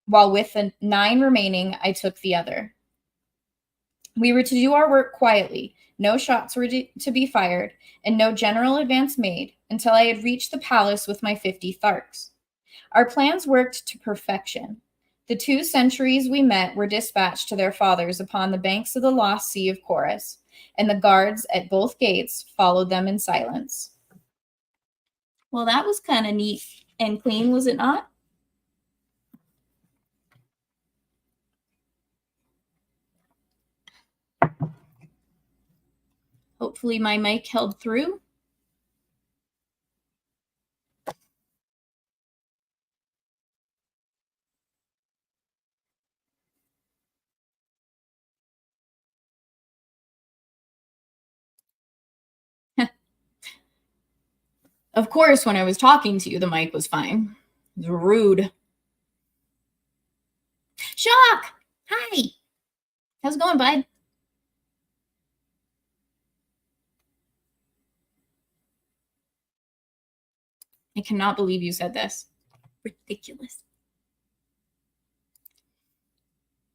while with the 9 remaining, I took the other. We were to do our work quietly, no shots were to be fired, and no general advance made until I had reached the palace with my 50 Tharks. Our plans worked to perfection. The 2 centuries we met were dispatched to their fathers upon the banks of the lost sea of Chorus, and the guards at both gates followed them in silence. Well, that was kind of neat and clean, was it not? Hopefully my mic held through. Of course, when I was talking to you, the mic was fine. It was rude. Shock! Hi! How's it going, bud? I cannot believe you said this. Ridiculous.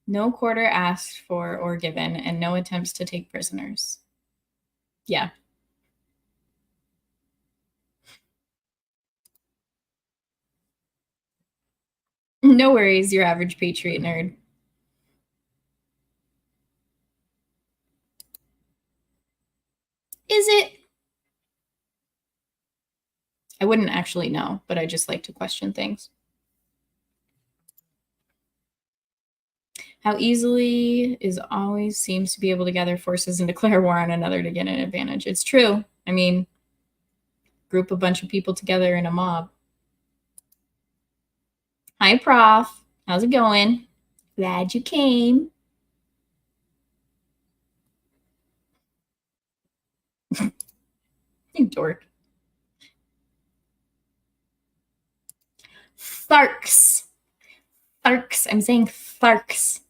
No quarter asked for or given, and no attempts to take prisoners. Yeah. No worries, your average Patriot nerd. Is it? I wouldn't actually know, but I just like to question things. How easily is always seems to be able to gather forces and declare war on another to get an advantage. It's true. I mean, group a bunch of people together in a mob. Hi, Prof. How's it going? Glad you came. You dork. Tharks. Tharks. I'm saying Tharks.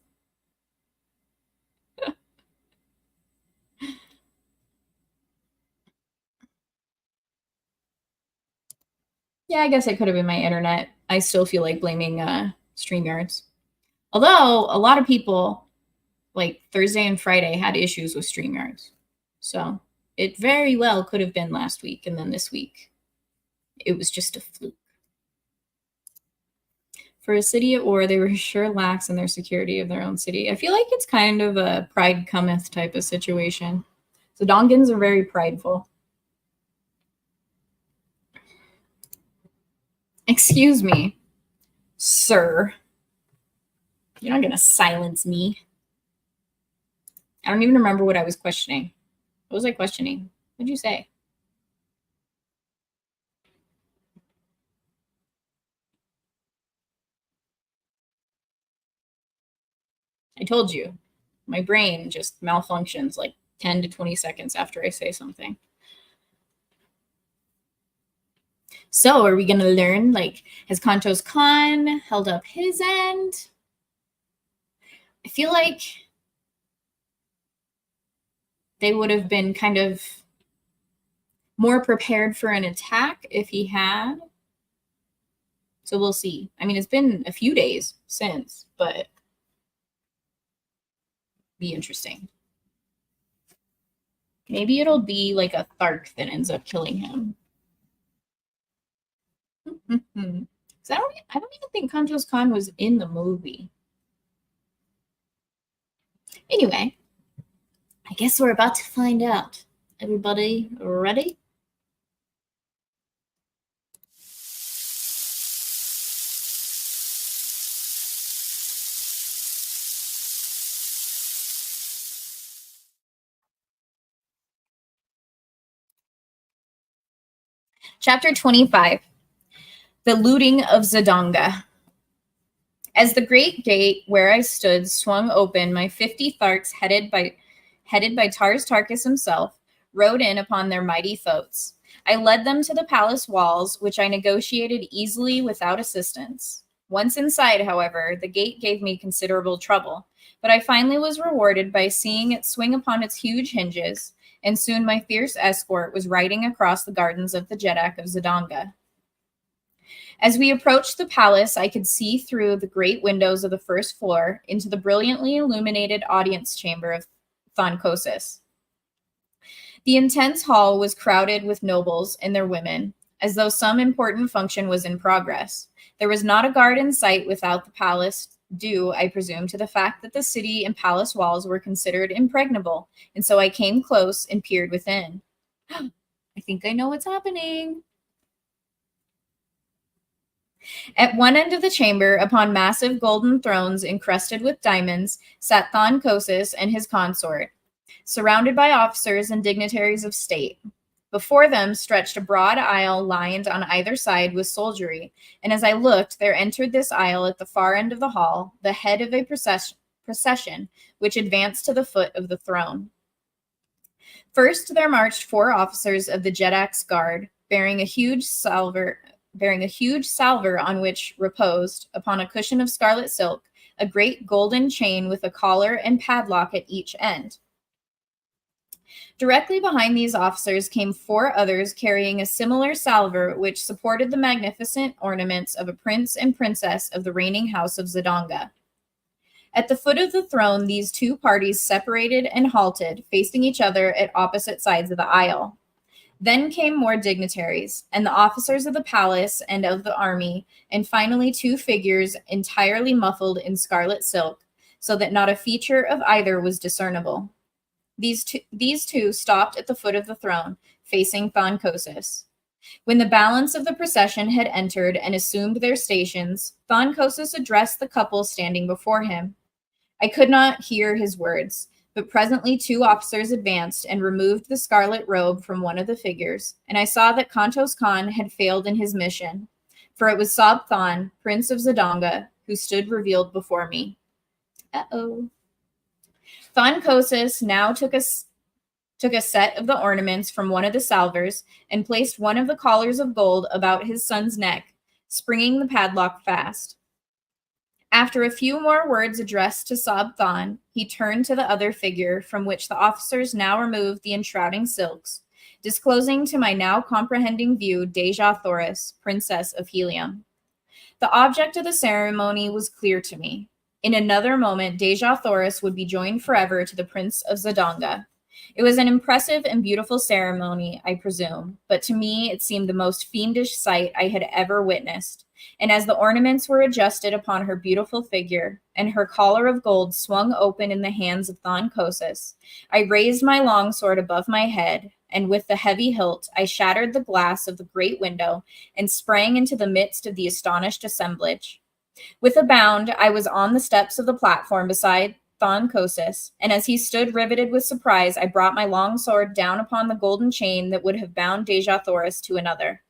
Yeah, I guess it could have been my internet. I still feel like blaming StreamYards. Although a lot of people, like Thursday and Friday, had issues with StreamYards. So it very well could have been last week, and then this week it was just a fluke. For a city at war, they were sure lax in their security of their own city. I feel like it's kind of a pride cometh type of situation. The Dongans are very prideful. Excuse me, sir. You're not going to silence me. I don't even remember what I was questioning. What was I questioning? What did you say? I told you. My brain just malfunctions like 10 to 20 seconds after I say something. So are we going to learn, like, has Kanto's Khan held up his end? I feel like they would have been kind of more prepared for an attack if he had. So we'll see. I mean, it's been a few days since, but be interesting. Maybe it'll be like a Thark that ends up killing him. I don't even think Kanto's Khan was in the movie. Anyway, I guess we're about to find out. Everybody ready? Chapter 25. The Looting of Zodanga. As the great gate where I stood swung open, my 50 Tharks, headed by headed by Tars Tarkas himself, rode in upon their mighty thoats. I led them to the palace walls, which I negotiated easily without assistance. Once inside, however, the gate gave me considerable trouble, but I finally was rewarded by seeing it swing upon its huge hinges, and soon my fierce escort was riding across the gardens of the Jeddak of Zidanga. As we approached the palace, I could see through the great windows of the first floor into the brilliantly illuminated audience chamber of Thonkosis. The intense hall was crowded with nobles and their women, as though some important function was in progress. There was not a guard in sight without the palace, due, I presume, to the fact that the city and palace walls were considered impregnable, and so I came close and peered within. I think I know what's happening. At one end of the chamber, upon massive golden thrones encrusted with diamonds, sat Thonkosis and his consort, surrounded by officers and dignitaries of state. Before them stretched a broad aisle lined on either side with soldiery, and as I looked, there entered this aisle at the far end of the hall the head of a procession which advanced to the foot of the throne. First there marched 4 officers of the Jeddak's guard, bearing a huge salver on which reposed, upon a cushion of scarlet silk, a great golden chain with a collar and padlock at each end. Directly behind these officers came 4 others carrying a similar salver which supported the magnificent ornaments of a prince and princess of the reigning house of Zidanga. At the foot of the throne, these 2 parties separated and halted, facing each other at opposite sides of the aisle. Then came more dignitaries, and the officers of the palace and of the army, and finally 2 figures entirely muffled in scarlet silk, so that not a feature of either was discernible. These two stopped at the foot of the throne, facing Thonkosis. When the balance of the procession had entered and assumed their stations, Thonkosis addressed the couple standing before him. I could not hear his words, but presently 2 officers advanced and removed the scarlet robe from one of the figures, and I saw that Kantos Khan had failed in his mission, for it was Sob Thon, Prince of Zidanga, who stood revealed before me. Uh-oh. Thonkosis now took a set of the ornaments from one of the salvers and placed one of the collars of gold about his son's neck, springing the padlock fast. After a few more words addressed to Sob Thon, he turned to the other figure, from which the officers now removed the enshrouding silks, disclosing to my now comprehending view Deja Thoris, Princess of Helium. The object of the ceremony was clear to me. In another moment, Deja Thoris would be joined forever to the Prince of Zidanga. It was an impressive and beautiful ceremony, I presume, but to me it seemed the most fiendish sight I had ever witnessed. And as the ornaments were adjusted upon her beautiful figure, and her collar of gold swung open in the hands of Thonkosis, I raised my longsword above my head, and with the heavy hilt I shattered the glass of the great window and sprang into the midst of the astonished assemblage. With a bound, I was on the steps of the platform beside Thonkosis, and as he stood riveted with surprise, I brought my long sword down upon the golden chain that would have bound Deja Thoris to another.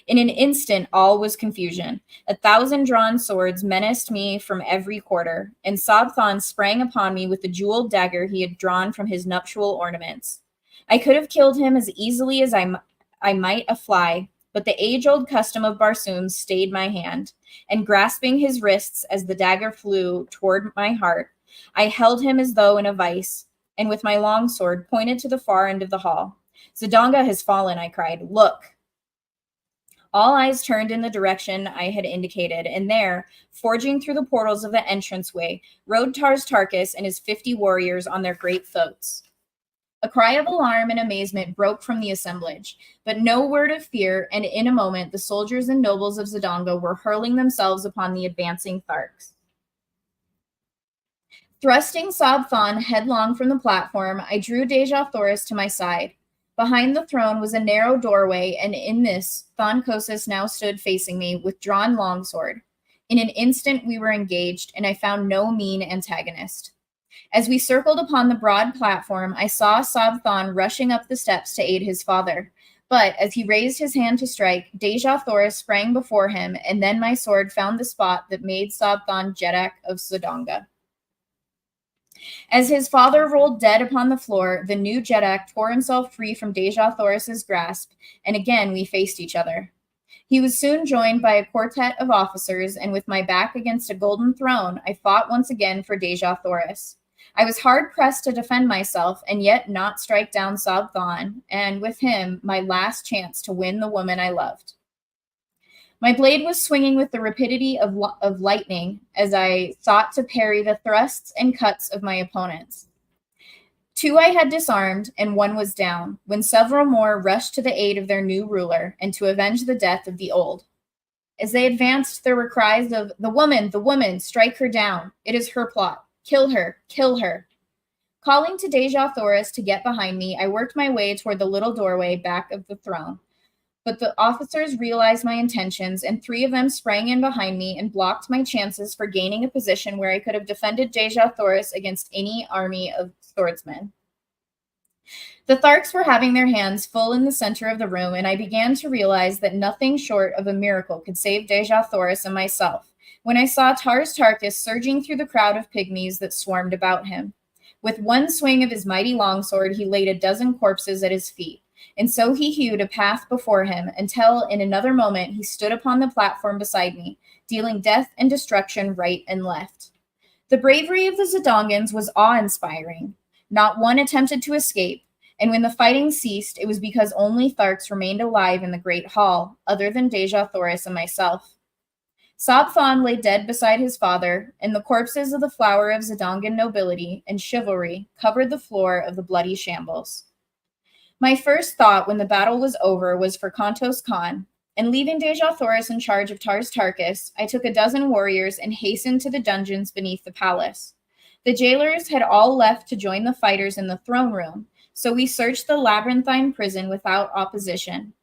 In an instant, all was confusion. 1,000 drawn swords menaced me from every quarter, and Sob Thon sprang upon me with the jeweled dagger he had drawn from his nuptial ornaments. I could have killed him as easily as I might a fly, but the age-old custom of Barsoom stayed my hand, and grasping his wrists as the dagger flew toward my heart, I held him as though in a vice, and with my long sword pointed to the far end of the hall. Zidanga has fallen, I cried. Look! All eyes turned in the direction I had indicated, and there, forging through the portals of the entranceway, rode Tars Tarkas and his 50 warriors on their great thoats. A cry of alarm and amazement broke from the assemblage, but no word of fear, and in a moment the soldiers and nobles of Zidanga were hurling themselves upon the advancing Tharks. Thrusting Sob Thon headlong from the platform, I drew Deja Thoris to my side. Behind the throne was a narrow doorway, and in this, Thonkosis now stood facing me with drawn longsword. In an instant we were engaged, and I found no mean antagonist. As we circled upon the broad platform, I saw Sob Thon rushing up the steps to aid his father. But as he raised his hand to strike, Deja Thoris sprang before him, and then my sword found the spot that made Sob Thon Jeddak of Zidanga. As his father rolled dead upon the floor, the new Jedak tore himself free from Deja Thoris's grasp, and again we faced each other. He was soon joined by a quartet of officers, and with my back against a golden throne, I fought once again for Deja Thoris. I was hard-pressed to defend myself and yet not strike down Sabthan, and with him, my last chance to win the woman I loved. My blade was swinging with the rapidity of lightning as I sought to parry the thrusts and cuts of my opponents. 2 I had disarmed, and 1 was down, when several more rushed to the aid of their new ruler and to avenge the death of the old. As they advanced, there were cries of, the woman, strike her down. It is her plot. Kill her, kill her. Calling to Deja Thoris to get behind me, I worked my way toward the little doorway back of the throne. But the officers realized my intentions, and 3 of them sprang in behind me and blocked my chances for gaining a position where I could have defended Deja Thoris against any army of swordsmen. The Tharks were having their hands full in the center of the room, and I began to realize that nothing short of a miracle could save Deja Thoris and myself, when I saw Tars Tarkas surging through the crowd of pygmies that swarmed about him. With one swing of his mighty longsword, he laid a dozen corpses at his feet. And so he hewed a path before him until in another moment he stood upon the platform beside me, dealing death and destruction right and left. The bravery of the Zidongans was awe-inspiring. Not one attempted to escape, and when the fighting ceased, it was because only Tharks remained alive in the great hall, other than Deja Thoris and myself. Sabthan lay dead beside his father, and the corpses of the flower of Zidongan nobility and chivalry covered the floor of the bloody shambles. My first thought when the battle was over was for Kantos Khan, and leaving Deja Thoris in charge of Tars Tarkas, I took a dozen warriors and hastened to the dungeons beneath the palace. The jailers had all left to join the fighters in the throne room, so we searched the labyrinthine prison without opposition.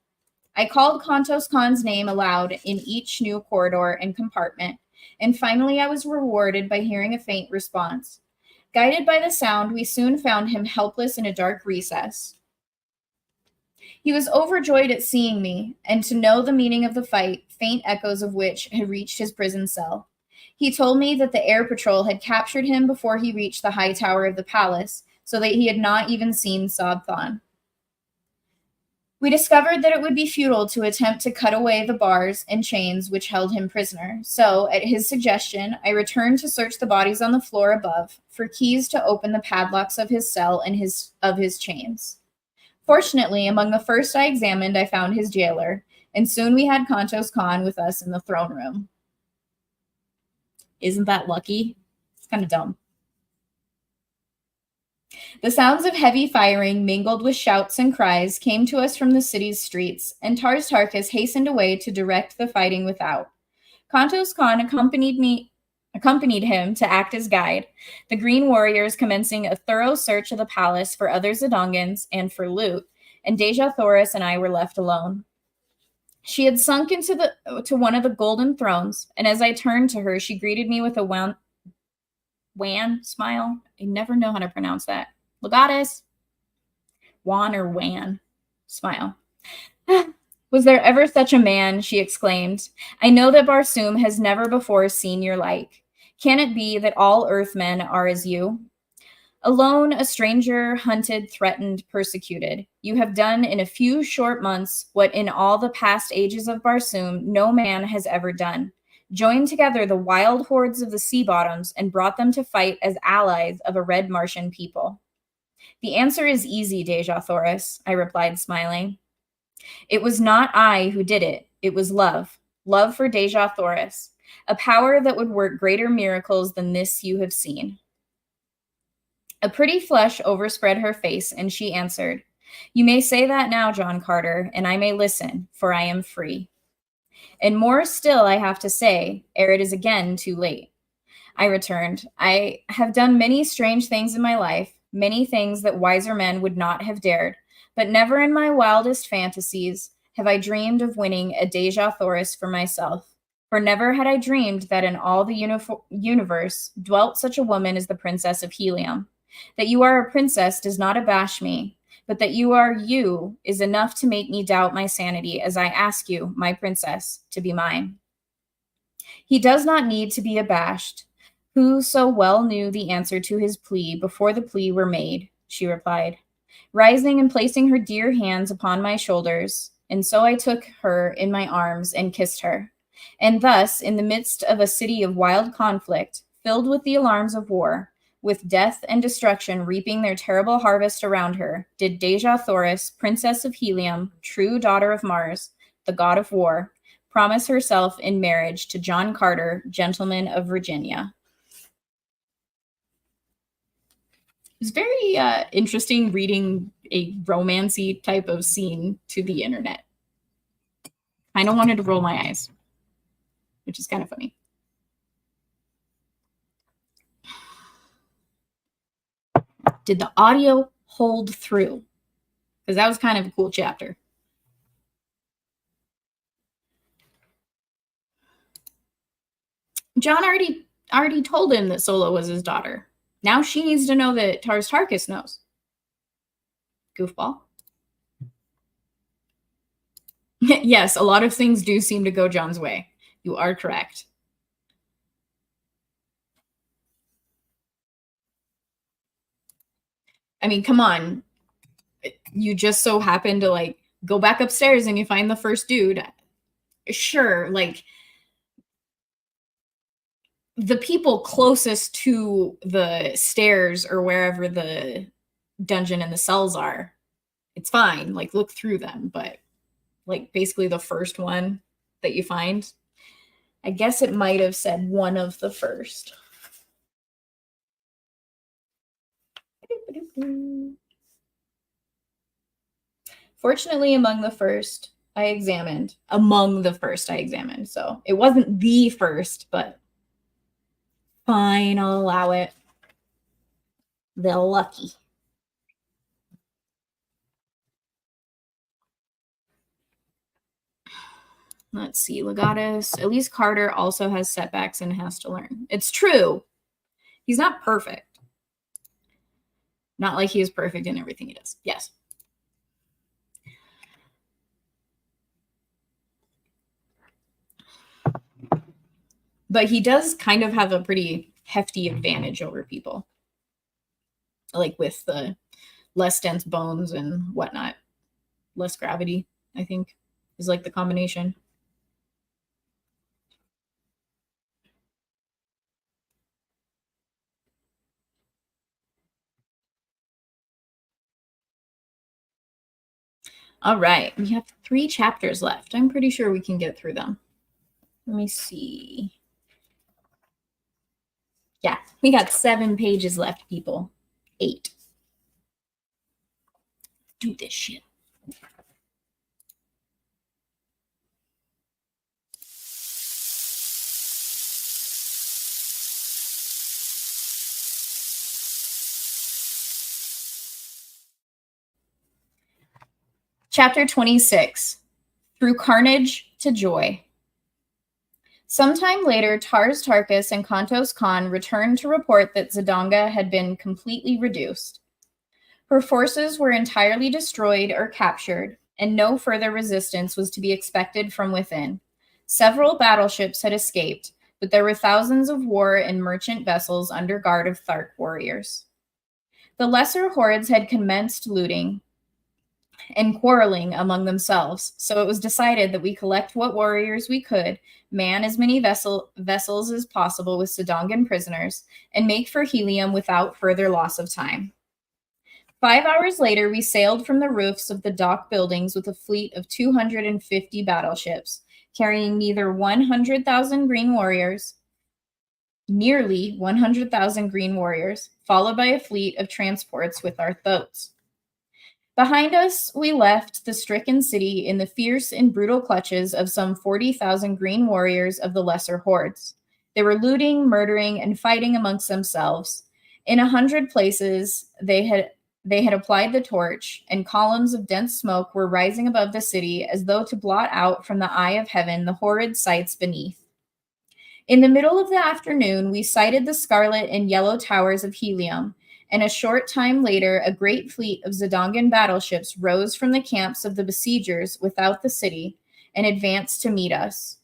I called Kantos Khan's name aloud in each new corridor and compartment, and finally I was rewarded by hearing a faint response. Guided by the sound, we soon found him helpless in a dark recess. He was overjoyed at seeing me, and to know the meaning of the fight, faint echoes of which had reached his prison cell. He told me that the air patrol had captured him before he reached the high tower of the palace, so that he had not even seen Sabthan. We discovered that it would be futile to attempt to cut away the bars and chains which held him prisoner, so, at his suggestion, I returned to search the bodies on the floor above for keys to open the padlocks of his cell and of his chains. Fortunately, among the first I examined, I found his jailer, and soon we had Kantos Khan with us in the throne room. Isn't that lucky? It's kind of dumb. The sounds of heavy firing, mingled with shouts and cries, came to us from the city's streets, and Tars Tarkas hastened away to direct the fighting without. Kantos Khan accompanied him to act as guide, the Green Warriors commencing a thorough search of the palace for other Zidongans and for loot, and Deja Thoris and I were left alone. She had sunk into one of the golden thrones, and as I turned to her, she greeted me with a wan smile. I never know how to pronounce that. Legatus. Wan or wan smile. Was there ever such a man? She exclaimed. I know that Barsoom has never before seen your like. Can it be that all earthmen are as you? Alone, a stranger, hunted, threatened, persecuted, you have done in a few short months what in all the past ages of Barsoom no man has ever done. Joined together the wild hordes of the sea bottoms and brought them to fight as allies of a red Martian people. The answer is easy, Deja Thoris, I replied, smiling. It was not I who did it. It was love. Love for Deja Thoris. A power that would work greater miracles than this you have seen. A pretty flush overspread her face, and she answered, You may say that now, John Carter, and I may listen, for I am free. And more still I have to say, ere it is again too late. I returned, I have done many strange things in my life, many things that wiser men would not have dared, but never in my wildest fantasies have I dreamed of winning a Deja Thoris for myself. For never had I dreamed that in all the universe dwelt such a woman as the Princess of Helium. That you are a princess does not abash me, but that you are you is enough to make me doubt my sanity as I ask you, my princess, to be mine. He does not need to be abashed, Who so well knew the answer to his plea before the plea were made, she replied, rising and placing her dear hands upon my shoulders. And so I took her in my arms and kissed her. And thus, in the midst of a city of wild conflict, filled with the alarms of war, with death and destruction reaping their terrible harvest around her, did Dejah Thoris, princess of Helium, true daughter of Mars, the god of war, promise herself in marriage to John Carter, gentleman of Virginia. It's very interesting reading a romancy type of scene to the internet. I kind of wanted to roll my eyes, which is kind of funny. Did the audio hold through? Because that was kind of a cool chapter. John already told him that Solo was his daughter. Now she needs to know that Tars Tarkas knows. Goofball. Yes, a lot of things do seem to go John's way. You are correct. I mean, come on. You just so happen to like go back upstairs and you find the first dude. Sure, like the people closest to the stairs or wherever the dungeon and the cells are, it's fine. Like look through them, but like basically the first one that you find, I guess it might have said one of the first. Fortunately, among the first I examined. So it wasn't the first, but fine, I'll allow it. They're lucky. Let's see, Legatus. At least Carter also has setbacks and has to learn. It's true. He's not perfect. Not like he is perfect in everything he does. Yes. But he does kind of have a pretty hefty advantage over people. Like with the less dense bones and whatnot. Less gravity, I think, is like the combination. All right, we have 3 chapters left. I'm pretty sure we can get through them. Let me see. Yeah, we got 7 pages left, people. 8. Do this shit. Chapter 26, Through Carnage to Joy. Sometime later, Tars Tarkas and Kantos Khan returned to report that Zidanga had been completely reduced. Her forces were entirely destroyed or captured, and no further resistance was to be expected from within. Several battleships had escaped, but there were thousands of war and merchant vessels under guard of Thark warriors. The lesser hordes had commenced looting and quarreling among themselves, so it was decided that we collect what warriors we could, man as many vessels as possible with Zidangan prisoners, and make for Helium without further loss of time. 5 hours later, we sailed from the roofs of the dock buildings with a fleet of 250 battleships, carrying nearly 100,000 green warriors, followed by a fleet of transports with our boats. Behind us, we left the stricken city in the fierce and brutal clutches of some 40,000 green warriors of the lesser hordes. They were looting, murdering, and fighting amongst themselves. In 100 places, they had applied the torch, and columns of dense smoke were rising above the city as though to blot out from the eye of heaven the horrid sights beneath. In the middle of the afternoon, we sighted the scarlet and yellow towers of Helium, and a short time later, a great fleet of Zidangan battleships rose from the camps of the besiegers without the city and advanced to meet us.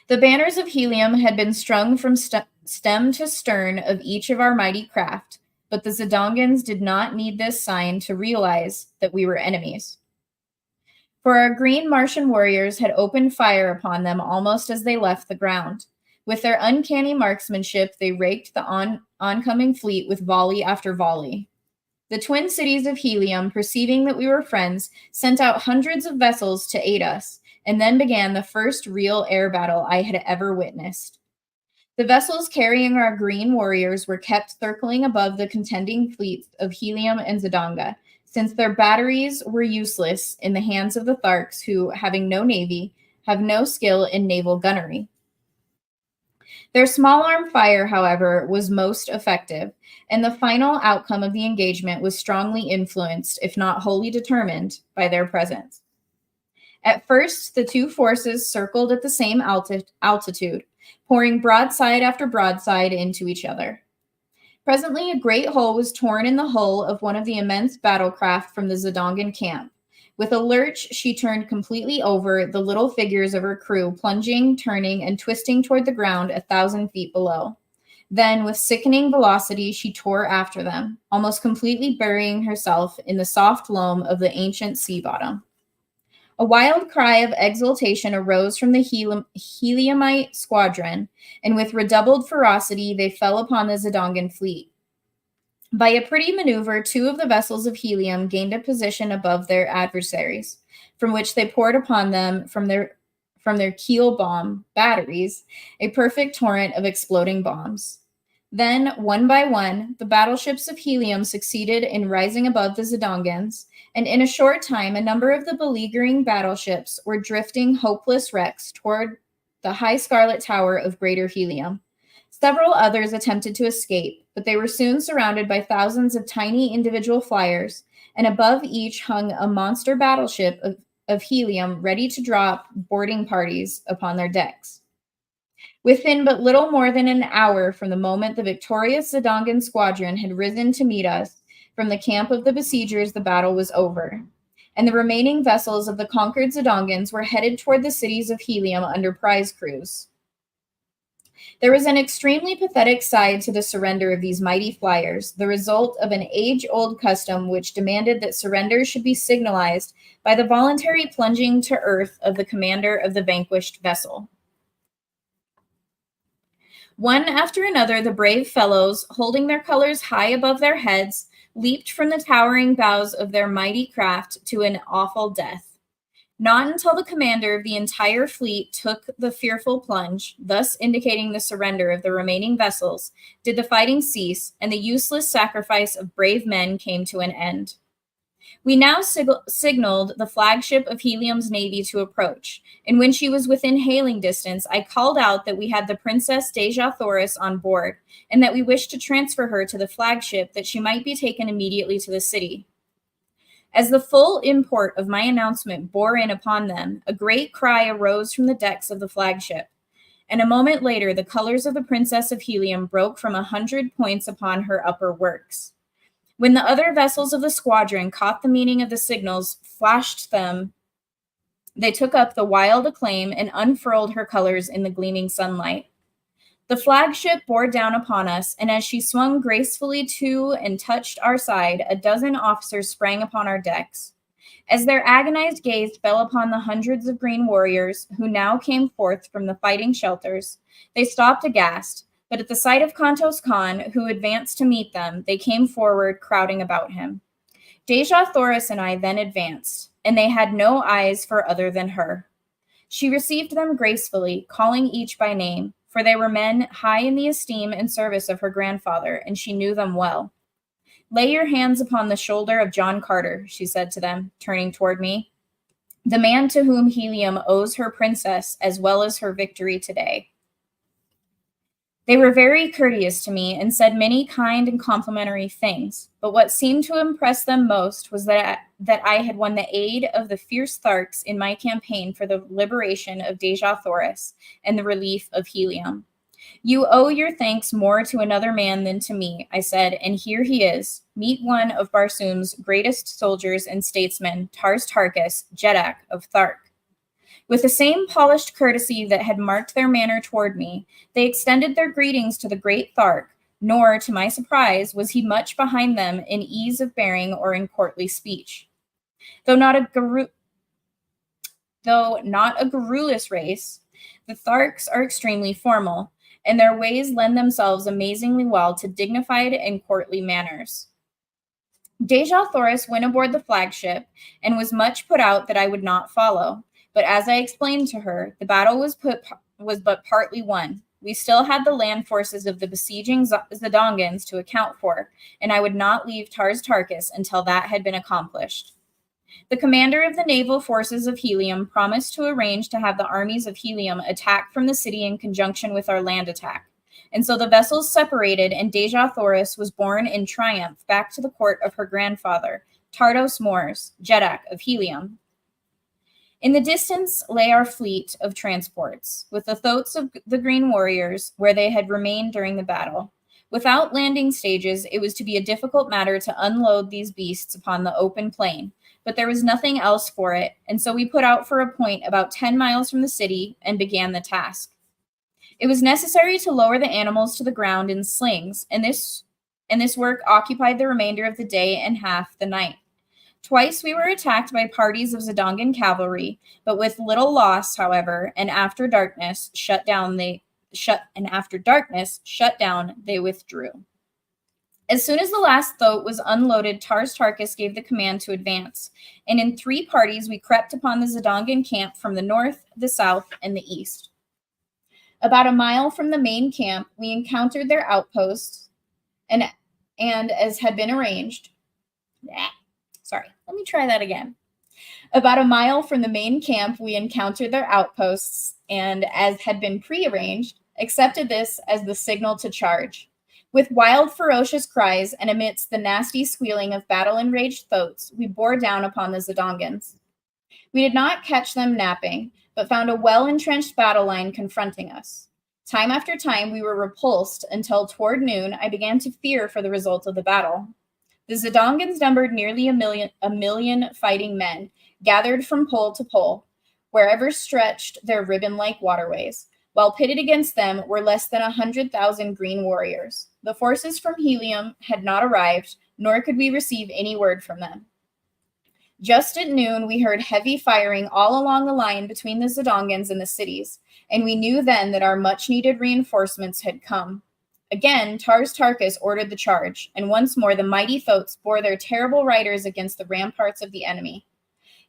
The banners of helium had been strung from stem to stern of each of our mighty craft, but the Zidongans did not need this sign to realize that we were enemies. For our green Martian warriors had opened fire upon them almost as they left the ground. With their uncanny marksmanship, they raked the oncoming fleet with volley after volley. The twin cities of Helium, perceiving that we were friends, sent out hundreds of vessels to aid us, and then began the first real air battle I had ever witnessed. The vessels carrying our green warriors were kept circling above the contending fleets of Helium and Zidonga, since their batteries were useless in the hands of the Tharks who, having no navy, have no skill in naval gunnery. Their small-arm fire, however, was most effective, and the final outcome of the engagement was strongly influenced, if not wholly determined, by their presence. At first, the two forces circled at the same altitude, pouring broadside after broadside into each other. Presently, a great hole was torn in the hull of one of the immense battlecraft from the Zidongan camp. With a lurch, she turned completely over, the little figures of her crew plunging, turning, and twisting toward the ground 1,000 feet below. Then, with sickening velocity, she tore after them, almost completely burying herself in the soft loam of the ancient sea bottom. A wild cry of exultation arose from the Heliumite squadron, and with redoubled ferocity, they fell upon the Zidongan fleet. By a pretty maneuver, two of the vessels of Helium gained a position above their adversaries, from which they poured upon them from their keel bomb batteries a perfect torrent of exploding bombs. Then, one by one, the battleships of Helium succeeded in rising above the Zidongans, and in a short time, a number of the beleaguering battleships were drifting hopeless wrecks toward the high scarlet tower of Greater Helium. Several others attempted to escape, but they were soon surrounded by thousands of tiny individual flyers, and above each hung a monster battleship of Helium ready to drop boarding parties upon their decks. Within but little more than an hour from the moment the victorious Zidongan squadron had risen to meet us from the camp of the besiegers, the battle was over, and the remaining vessels of the conquered Zidongans were headed toward the cities of Helium under prize crews. There was an extremely pathetic side to the surrender of these mighty flyers, the result of an age-old custom which demanded that surrender should be signalized by the voluntary plunging to earth of the commander of the vanquished vessel. One after another, the brave fellows, holding their colors high above their heads, leaped from the towering bows of their mighty craft to an awful death. Not until the commander of the entire fleet took the fearful plunge, thus indicating the surrender of the remaining vessels, did the fighting cease, and the useless sacrifice of brave men came to an end. We now signaled the flagship of Helium's navy to approach, and when she was within hailing distance, I called out that we had the Princess Deja Thoris on board, and that we wished to transfer her to the flagship that she might be taken immediately to the city. As the full import of my announcement bore in upon them, a great cry arose from the decks of the flagship, and a moment later the colors of the Princess of Helium broke from 100 points upon her upper works. When the other vessels of the squadron caught the meaning of the signals flashed them, they took up the wild acclaim and unfurled her colors in the gleaming sunlight. The flagship bore down upon us, and as she swung gracefully to and touched our side, a dozen officers sprang upon our decks. As their agonized gaze fell upon the hundreds of green warriors who now came forth from the fighting shelters, they stopped aghast, but at the sight of Kantos Khan, who advanced to meet them, they came forward, crowding about him. Deja Thoris and I then advanced, and they had no eyes for other than her. She received them gracefully, calling each by name, for they were men high in the esteem and service of her grandfather, and she knew them well. "Lay your hands upon the shoulder of John Carter," she said to them, turning toward me, "the man to whom Helium owes her princess as well as her victory today." They were very courteous to me and said many kind and complimentary things, but what seemed to impress them most was that I had won the aid of the fierce Tharks in my campaign for the liberation of Deja Thoris and the relief of Helium. "You owe your thanks more to another man than to me," I said, "and here he is. Meet one of Barsoom's greatest soldiers and statesmen, Tars Tarkas, Jeddak of Thark." With the same polished courtesy that had marked their manner toward me, they extended their greetings to the great Thark, nor, to my surprise, was he much behind them in ease of bearing or in courtly speech. Though not a garrulous race, the Tharks are extremely formal, and their ways lend themselves amazingly well to dignified and courtly manners. Deja Thoris went aboard the flagship and was much put out that I would not follow. But as I explained to her, the battle was but partly won. We still had the land forces of the besieging Zidongans to account for, and I would not leave Tars Tarkas until that had been accomplished. The commander of the naval forces of Helium promised to arrange to have the armies of Helium attack from the city in conjunction with our land attack. And so the vessels separated, and Deja Thoris was borne in triumph back to the court of her grandfather, Tardos Mors, Jeddak of Helium. In the distance lay our fleet of transports, with the thoats of the Green Warriors where they had remained during the battle. Without landing stages, it was to be a difficult matter to unload these beasts upon the open plain, but there was nothing else for it, and so we put out for a point about 10 miles from the city and began the task. It was necessary to lower the animals to the ground in slings, and this work occupied the remainder of the day and half the night. Twice we were attacked by parties of Zidongan cavalry, but with little loss, however, and after darkness shut down, they withdrew. As soon as the last thoat was unloaded, Tars Tarkas gave the command to advance, and in 3 parties we crept upon the Zidongan camp from the north, the south, and the east. About a mile from the main camp, we encountered their outposts, and as had been arranged, About a mile from the main camp, we encountered their outposts, and as had been prearranged, accepted this as the signal to charge. With wild, ferocious cries, and amidst the nasty squealing of battle-enraged thoats, we bore down upon the Zidongans. We did not catch them napping, but found a well-entrenched battle line confronting us. Time after time, we were repulsed until toward noon I began to fear for the result of the battle. The Zidongans numbered nearly a million fighting men, gathered from pole to pole, wherever stretched their ribbon-like waterways, while pitted against them were less than 100,000 green warriors. The forces from Helium had not arrived, nor could we receive any word from them. Just at noon, we heard heavy firing all along the line between the Zidongans and the cities, and we knew then that our much-needed reinforcements had come. Again, Tars Tarkas ordered the charge, and once more the mighty thoats bore their terrible riders against the ramparts of the enemy.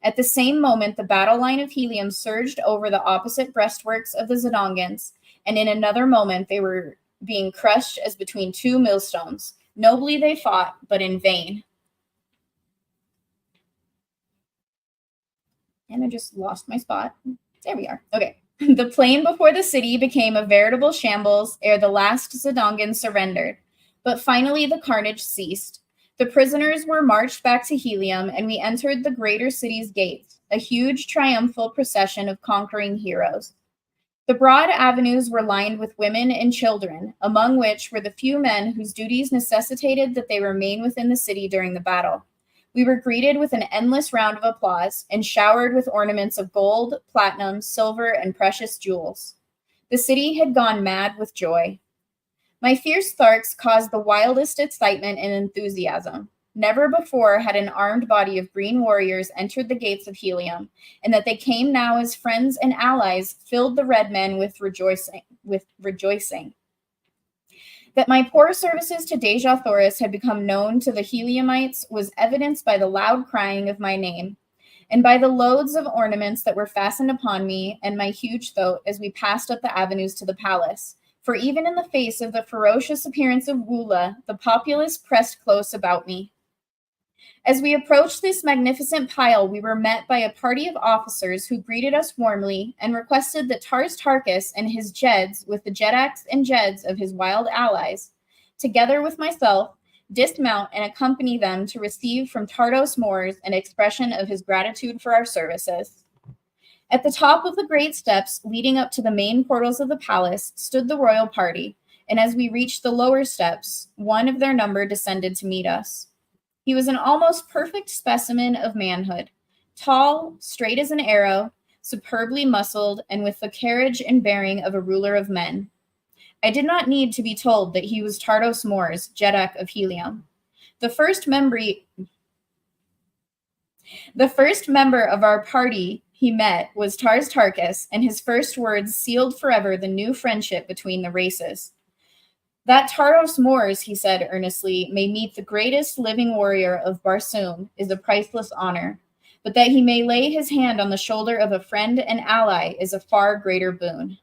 At the same moment, the battle line of Helium surged over the opposite breastworks of the Zidongans, and in another moment they were being crushed as between 2 millstones. Nobly they fought, but in vain. And I just lost my spot. There we are. Okay. The plain before the city became a veritable shambles ere the last Zidongan surrendered. But finally the carnage ceased. The prisoners were marched back to Helium, and we entered the greater city's gates, a huge triumphal procession of conquering heroes. The broad avenues were lined with women and children, among which were the few men whose duties necessitated that they remain within the city during the battle. We were greeted with an endless round of applause and showered with ornaments of gold, platinum, silver, and precious jewels. The city had gone mad with joy. My fierce Tharks caused the wildest excitement and enthusiasm. Never before had an armed body of green warriors entered the gates of Helium, and that they came now as friends and allies filled the red men with rejoicing. That my poor services to Deja Thoris had become known to the Heliumites was evidenced by the loud crying of my name, and by the loads of ornaments that were fastened upon me and my huge thoat as we passed up the avenues to the palace. For even in the face of the ferocious appearance of Wula, the populace pressed close about me. As we approached this magnificent pile, we were met by a party of officers who greeted us warmly and requested that Tars Tarkas and his Jeds, with the Jeddaks and Jeds of his wild allies, together with myself, dismount and accompany them to receive from Tardos Mors an expression of his gratitude for our services. At the top of the great steps leading up to the main portals of the palace stood the royal party, and as we reached the lower steps, one of their number descended to meet us. He was an almost perfect specimen of manhood, tall, straight as an arrow, superbly muscled and with the carriage and bearing of a ruler of men. I did not need to be told that he was Tardos Mors, Jeddak of Helium. The first member of our party he met was Tars Tarkas, and his first words sealed forever the new friendship between the races. That Tardos Mors, he said earnestly, may meet the greatest living warrior of Barsoom is a priceless honor, but that he may lay his hand on the shoulder of a friend and ally is a far greater boon.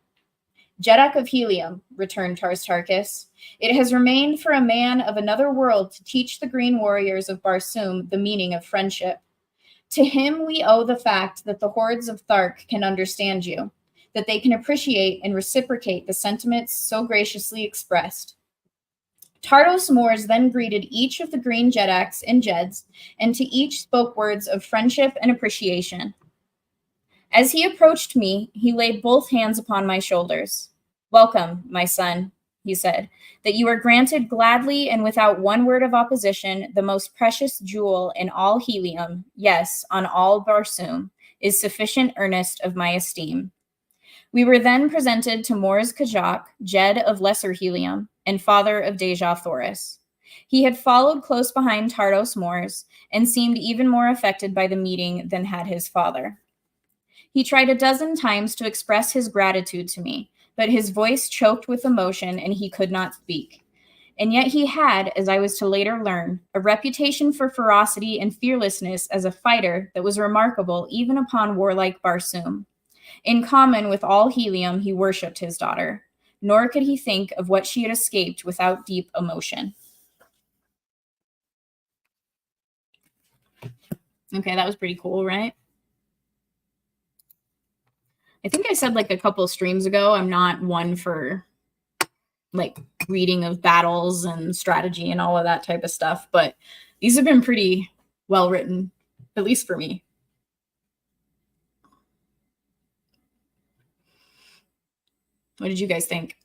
Jeddak of Helium, returned Tars Tarkas, it has remained for a man of another world to teach the green warriors of Barsoom the meaning of friendship. To him we owe the fact that the hordes of Thark can understand you, that they can appreciate and reciprocate the sentiments so graciously expressed. Tardos Mors then greeted each of the green Jeddaks and Jeds, and to each spoke words of friendship and appreciation. As he approached me, he laid both hands upon my shoulders. Welcome, my son, he said, that you are granted gladly and without one word of opposition the most precious jewel in all Helium, yes, on all Barsoom, is sufficient earnest of my esteem. We were then presented to Mors Kajak, Jed of Lesser Helium, and father of Deja Thoris. He had followed close behind Tardos Mors and seemed even more affected by the meeting than had his father. He tried a dozen times to express his gratitude to me, but his voice choked with emotion and he could not speak. And yet he had, as I was to later learn, a reputation for ferocity and fearlessness as a fighter that was remarkable even upon warlike Barsoom. In common with all Helium, he worshipped his daughter, nor could he think of what she had escaped without deep emotion. Okay, that was pretty cool, right? I think I said like a couple streams ago, I'm not one for like reading of battles and strategy and all of that type of stuff, but these have been pretty well written, at least for me. What did you guys think?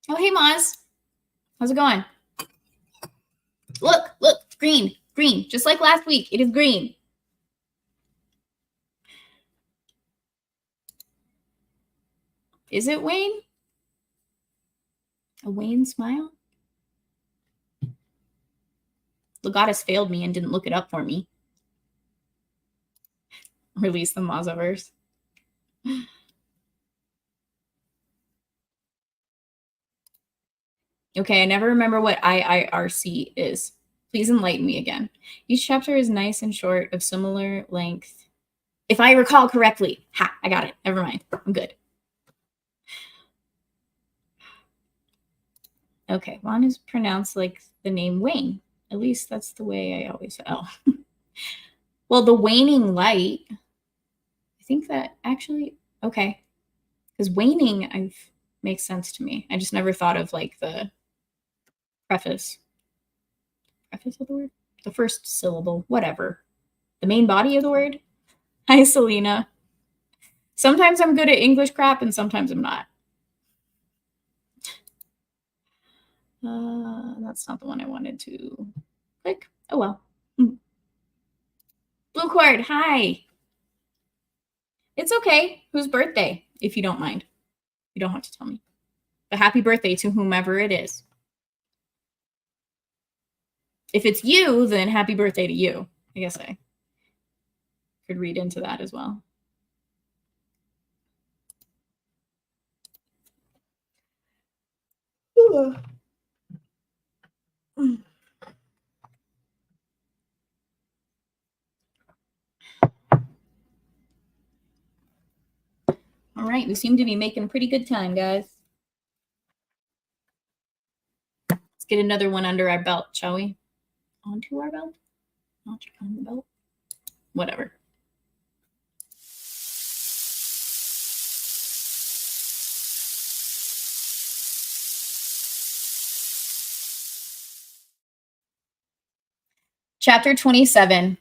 Oh, hey, Maz. How's it going? Look, green, just like last week. It is green. Is it Wayne? A Wayne smile? Legatus failed me and didn't look it up for me. Release the Mazaverse. Okay, I never remember what IIRC is. Please enlighten me again. Each chapter is nice and short, of similar length. If I recall correctly. Ha, I got it. Never mind. I'm good. Okay, Juan is pronounced like the name Wayne. At least that's the way I always felt. Well, the waning light, I think that actually, okay. Because waning makes sense to me. I just never thought of like the preface of the word? The first syllable, whatever. The main body of the word? Hi, Selena. Sometimes I'm good at English crap and sometimes I'm not. That's not the one I wanted to click. Oh, well. Blue cord, hi. It's okay. Whose birthday, if you don't mind? You don't have to tell me. But happy birthday to whomever it is. If it's you, then happy birthday to you. I guess I could read into that as well. All right, we seem to be making pretty good time, guys. Let's get another one under our belt, shall we? Onto our belt? Not on the belt? Whatever. Chapter 27,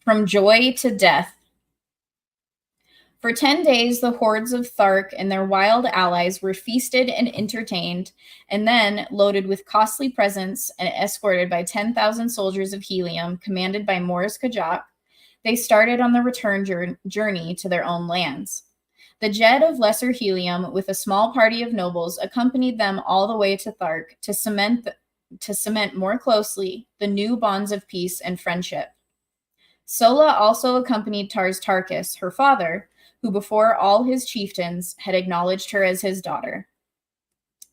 From Joy to Death. For 10 days, the hordes of Thark and their wild allies were feasted and entertained, and then, loaded with costly presents and escorted by 10,000 soldiers of Helium, commanded by Morris Kajak, they started on the return journey to their own lands. The Jed of Lesser Helium, with a small party of nobles, accompanied them all the way to Thark to cement more closely the new bonds of peace and friendship. Sola also accompanied Tars Tarkas, her father, who before all his chieftains had acknowledged her as his daughter.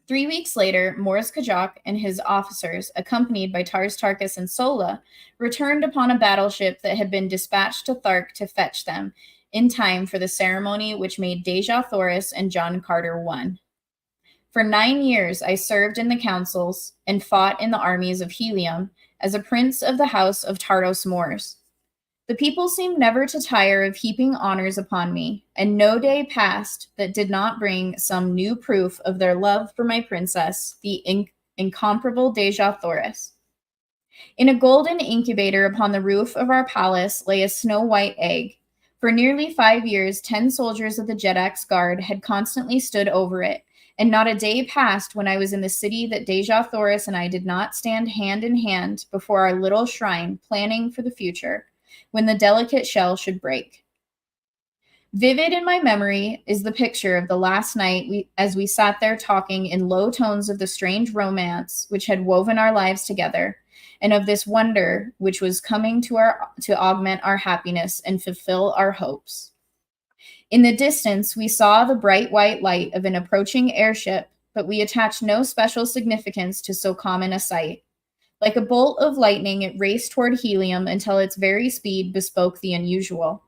3 weeks later, Morris Kajak and his officers, accompanied by Tars Tarkas and Sola, returned upon a battleship that had been dispatched to Thark to fetch them, in time for the ceremony which made Deja Thoris and John Carter one. For 9 years I served in the councils and fought in the armies of Helium as a prince of the house of Tardos Mors. The people seemed never to tire of heaping honors upon me, and no day passed that did not bring some new proof of their love for my princess, the incomparable Deja Thoris. In a golden incubator upon the roof of our palace lay a snow-white egg. For nearly 5 years, 10 soldiers of the Jedak's guard had constantly stood over it, and not a day passed when I was in the city that Deja Thoris and I did not stand hand in hand before our little shrine, planning for the future, when the delicate shell should break. Vivid in my memory is the picture of the last night as we sat there talking in low tones of the strange romance which had woven our lives together, and of this wonder which was coming to augment our happiness and fulfill our hopes. In the distance, we saw the bright white light of an approaching airship, but we attached no special significance to so common a sight. Like a bolt of lightning, it raced toward Helium until its very speed bespoke the unusual.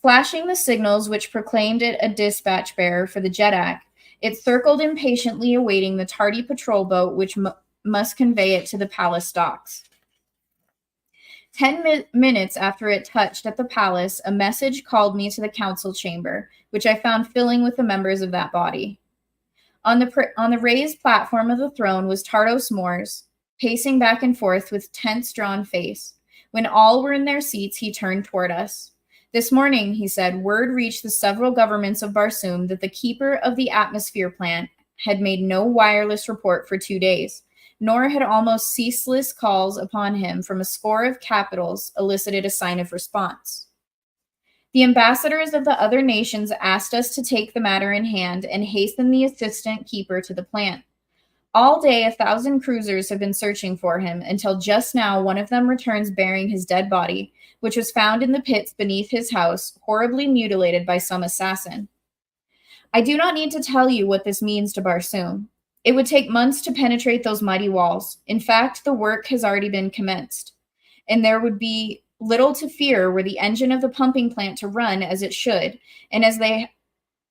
Flashing the signals which proclaimed it a dispatch bearer for the Jedak, it circled impatiently awaiting the tardy patrol boat which must convey it to the palace docks. 10 minutes after it touched at the palace, a message called me to the council chamber, which I found filling with the members of that body. On the raised platform of the throne was Tardos Mors, pacing back and forth with tense, drawn face. When all were in their seats, he turned toward us. This morning, he said, word reached the several governments of Barsoom that the keeper of the atmosphere plant had made no wireless report for 2 days, nor had almost ceaseless calls upon him from a score of capitals elicited a sign of response. The ambassadors of the other nations asked us to take the matter in hand and hasten the assistant keeper to the plant. All day, 1,000 cruisers have been searching for him until just now one of them returns bearing his dead body, which was found in the pits beneath his house, horribly mutilated by some assassin. I do not need to tell you what this means to Barsoom. It would take months to penetrate those mighty walls. In fact, the work has already been commenced, and there would be little to fear were the engine of the pumping plant to run as it should, and as they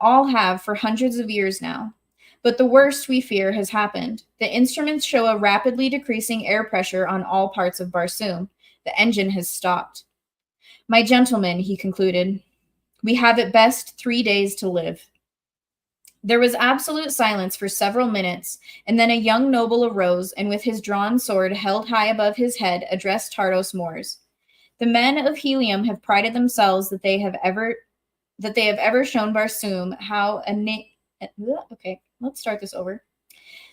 all have for hundreds of years now. But the worst, we fear, has happened. The instruments show a rapidly decreasing air pressure on all parts of Barsoom. The engine has stopped. My gentlemen, he concluded, we have at best 3 days to live. There was absolute silence for several minutes, and then a young noble arose and with his drawn sword held high above his head addressed Tardos Mors. The men of Helium have prided themselves that they have ever shown Barsoom how Let's start this over.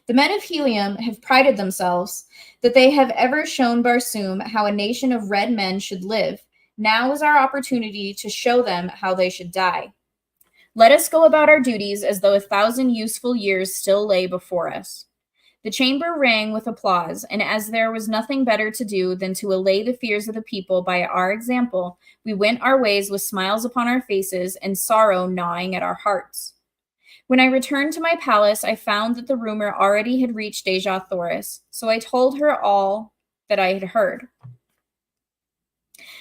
The men of Helium have prided themselves that they have ever shown Barsoom how a nation of red men should live. Now is our opportunity to show them how they should die. Let us go about our duties as though 1,000 useful years still lay before us. The chamber rang with applause, and as there was nothing better to do than to allay the fears of the people by our example, we went our ways with smiles upon our faces and sorrow gnawing at our hearts. When I returned to my palace, I found that the rumor already had reached Deja Thoris, so I told her all that I had heard.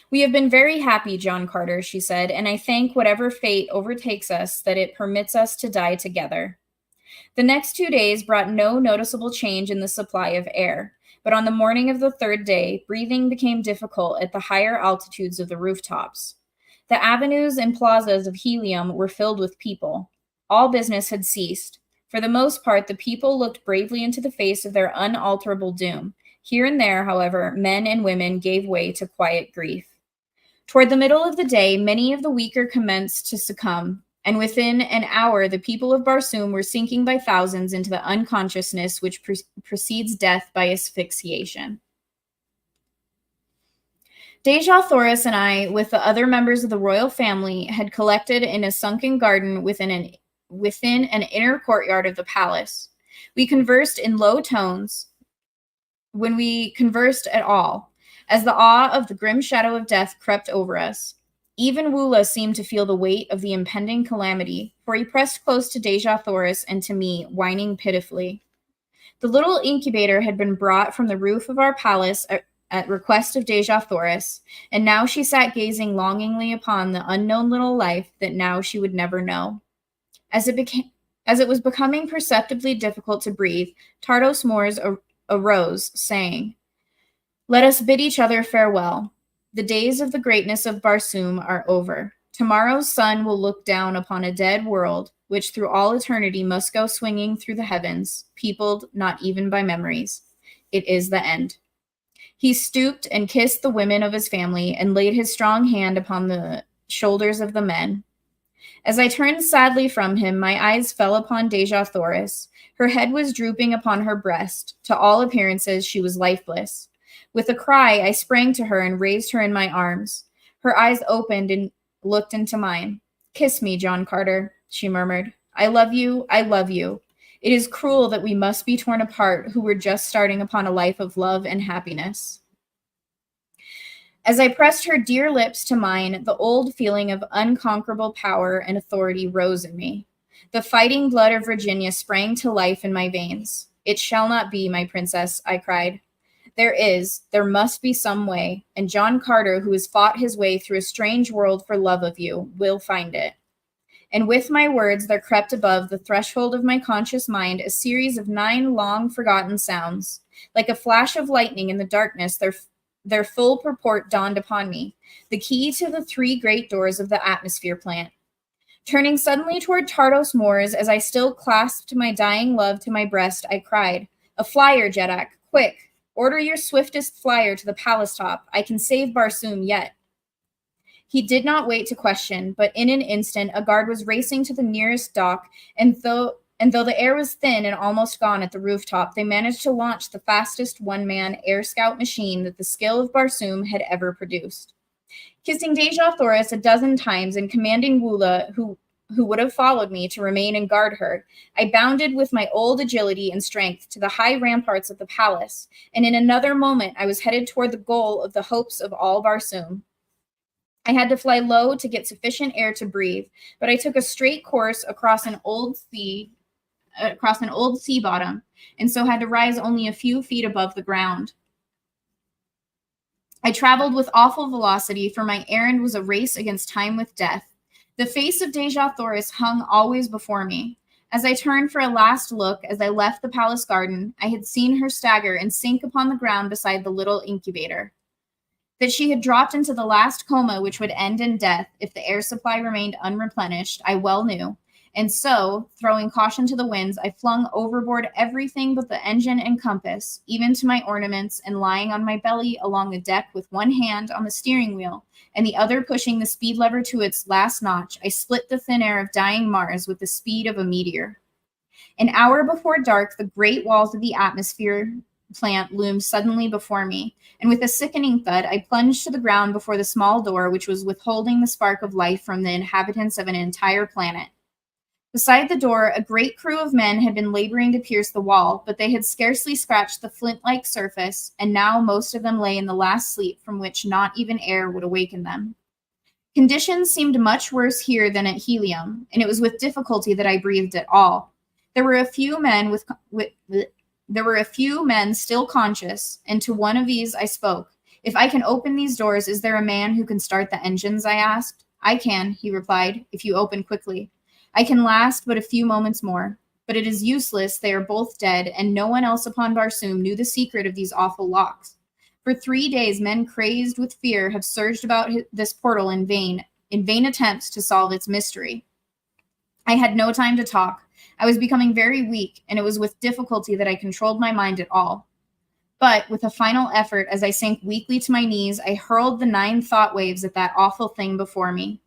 We have been very happy, John Carter, she said, and I thank whatever fate overtakes us that it permits us to die together. The next 2 days brought no noticeable change in the supply of air, but on the morning of the 3rd day, breathing became difficult at the higher altitudes of the rooftops. The avenues and plazas of Helium were filled with people. All business had ceased. For the most part, the people looked bravely into the face of their unalterable doom. Here and there, however, men and women gave way to quiet grief. Toward the middle of the day, many of the weaker commenced to succumb, and within an hour the people of Barsoom were sinking by thousands into the unconsciousness which precedes death by asphyxiation. Deja Thoris and I, with the other members of the royal family, had collected in a sunken garden within an inner courtyard of the palace. We conversed in low tones, when we conversed at all, as the awe of the grim shadow of death crept over us. Even Woola seemed to feel the weight of the impending calamity, for he pressed close to Deja Thoris and to me, whining pitifully. The little incubator had been brought from the roof of our palace at request of Deja Thoris, and now she sat gazing longingly upon the unknown little life that now she would never know. As it was becoming perceptibly difficult to breathe, Tardos Mors arose, saying, "Let us bid each other farewell. The days of the greatness of Barsoom are over. Tomorrow's sun will look down upon a dead world, which through all eternity must go swinging through the heavens, peopled not even by memories. It is the end." He stooped and kissed the women of his family and laid his strong hand upon the shoulders of the men. As I turned sadly from him, my eyes fell upon Deja Thoris. Her head was drooping upon her breast. To all appearances, she was lifeless. With a cry, I sprang to her and raised her in my arms. Her eyes opened and looked into mine. "Kiss me, John Carter," she murmured. "I love you, I love you. It is cruel that we must be torn apart, who were just starting upon a life of love and happiness." As I pressed her dear lips to mine, the old feeling of unconquerable power and authority rose in me. The fighting blood of Virginia sprang to life in my veins. "It shall not be, my princess," I cried. There must be some way, and John Carter, who has fought his way through a strange world for love of you, will find it." And with my words, there crept above the threshold of my conscious mind a series of 9 long-forgotten sounds. Like a flash of lightning in the darkness, their full purport dawned upon me, the key to the 3 great doors of the atmosphere plant. Turning suddenly toward Tardos Mors, as I still clasped my dying love to my breast, I cried, "A flyer, Jeddak, quick! Order your swiftest flyer to the palace top. I can save Barsoom yet." He did not wait to question, but in an instant a guard was racing to the nearest dock, and though the air was thin and almost gone at the rooftop, they managed to launch the fastest one-man air scout machine that the skill of Barsoom had ever produced. Kissing Deja Thoris a dozen times and commanding Woola, who would have followed me, to remain and guard her, I bounded with my old agility and strength to the high ramparts of the palace, and in another moment I was headed toward the goal of the hopes of all Barsoom. I had to fly low to get sufficient air to breathe, but I took a straight course across an old sea bottom, and so had to rise only a few feet above the ground. I traveled with awful velocity, for my errand was a race against time with death. The face of Deja Thoris hung always before me. As I turned for a last look as I left the palace garden, I had seen her stagger and sink upon the ground beside the little incubator. That she had dropped into the last coma which would end in death if the air supply remained unreplenished, I well knew, and so, throwing caution to the winds, I flung overboard everything but the engine and compass, even to my ornaments, and lying on my belly along the deck with one hand on the steering wheel and the other pushing the speed lever to its last notch, I split the thin air of dying Mars with the speed of a meteor. An hour before dark, the great walls of the atmosphere plant loomed suddenly before me, and with a sickening thud, I plunged to the ground before the small door which was withholding the spark of life from the inhabitants of an entire planet. Beside the door, a great crew of men had been laboring to pierce the wall, but they had scarcely scratched the flint-like surface, and now most of them lay in the last sleep from which not even air would awaken them. Conditions seemed much worse here than at Helium, and it was with difficulty that I breathed at all. There were a few men still conscious, and to one of these I spoke. "If I can open these doors, is there a man who can start the engines?" I asked. "I can," he replied, "if you open quickly. I can last but a few moments more. But it is useless, they are both dead, and no one else upon Barsoom knew the secret of these awful locks. For 3 days, men crazed with fear have surged about this portal in vain attempts to solve its mystery." I had no time to talk. I was becoming very weak, and it was with difficulty that I controlled my mind at all. But with a final effort, as I sank weakly to my knees, I hurled the 9 thought waves at that awful thing before me.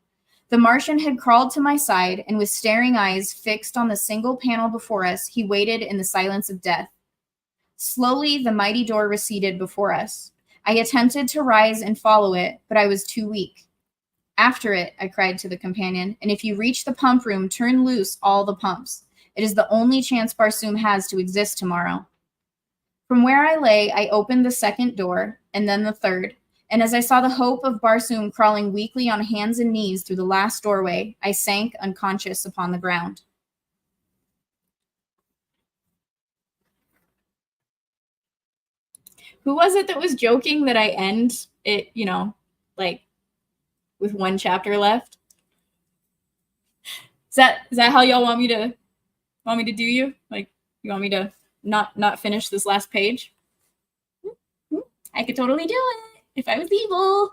The Martian had crawled to my side, and with staring eyes fixed on the single panel before us, he waited in the silence of death. Slowly, the mighty door receded before us. I attempted to rise and follow it, but I was too weak. After it, I cried to the companion, and if you reach the pump room, turn loose all the pumps. It is the only chance Barsoom has to exist tomorrow. From where I lay, I opened the second door, and then the third, and as I saw the hope of Barsoom crawling weakly on hands and knees through the last doorway, I sank unconscious upon the ground. Who was it that was joking that I end it, you know, like with 1 chapter left? Is that how y'all want me to do you? Like, you want me to not finish this last page? I could totally do it if I was evil.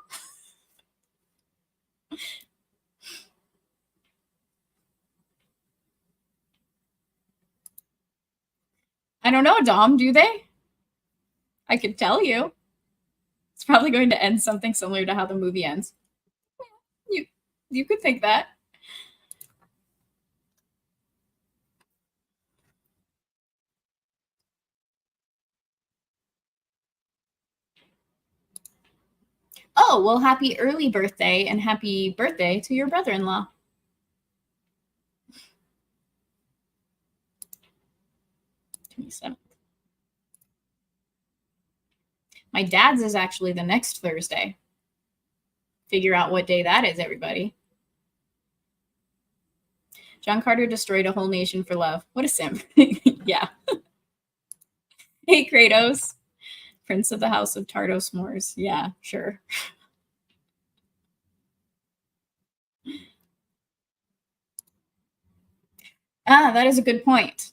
I don't know, Dom, do they? I could tell you. It's probably going to end something similar to how the movie ends. You could think that. Oh, well, happy early birthday and happy birthday to your brother-in-law. My dad's is actually the next Thursday. Figure out what day that is, everybody. John Carter destroyed a whole nation for love. What a simp. Yeah. Hey, Kratos. Prince of the House of Tardo S'mores. Yeah, sure. That is a good point.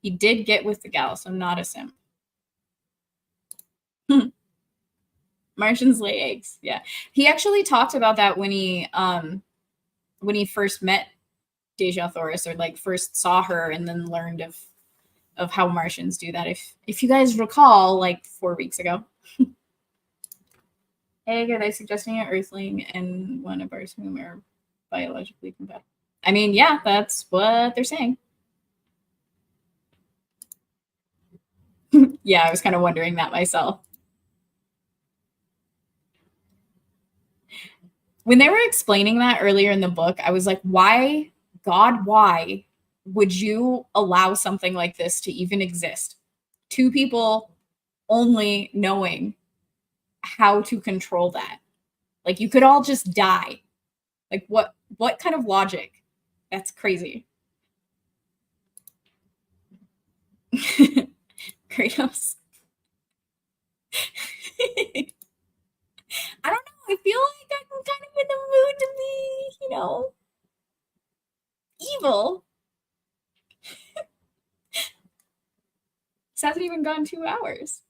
He did get with the gal, so not a simp. Martians lay eggs. Yeah. He actually talked about that when he first met Dejah Thoris, or like first saw her and then learned of how Martians do that. If you guys recall, like 4 weeks ago. Egg, are they suggesting an Earthling and one of ours whom are biologically compatible? I mean, yeah, that's what they're saying. Yeah, I was kind of wondering that myself. When they were explaining that earlier in the book, I was like, why, God, why would you allow something like this to even exist? 2 people only knowing how to control that. Like, you could all just die. Like, what kind of logic? That's crazy. Kratos. I don't know. I feel like I'm kind of in the mood to be, you know, evil. This hasn't even gone 2 hours.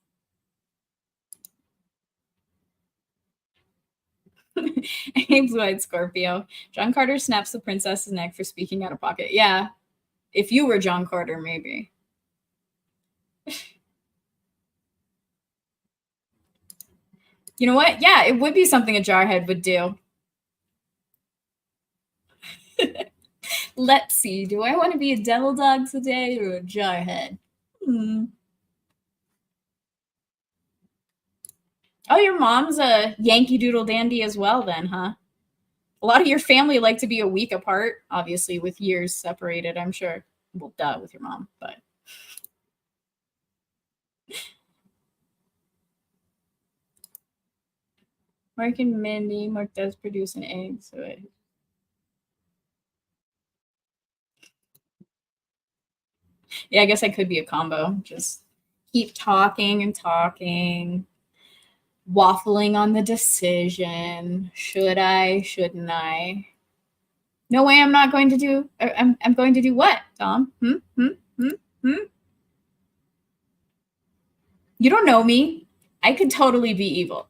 Hey, blue-eyed Scorpio. John Carter snaps the princess's neck for speaking out of pocket. Yeah. If you were John Carter, maybe. You know what? Yeah, it would be something a jarhead would do. Let's see. Do I want to be a devil dog today or a jarhead? Oh, your mom's a Yankee Doodle Dandy as well then, huh? A lot of your family like to be a week apart, obviously, with years separated, I'm sure. Well, duh, with your mom, but... Mark and Mindy. Mark does produce an egg, so it... Yeah, I guess I could be a combo. Just keep talking and talking, waffling on the decision. Should I? Shouldn't I? No way I'm not going to do... I'm going to do what, Dom? You don't know me. I could totally be evil.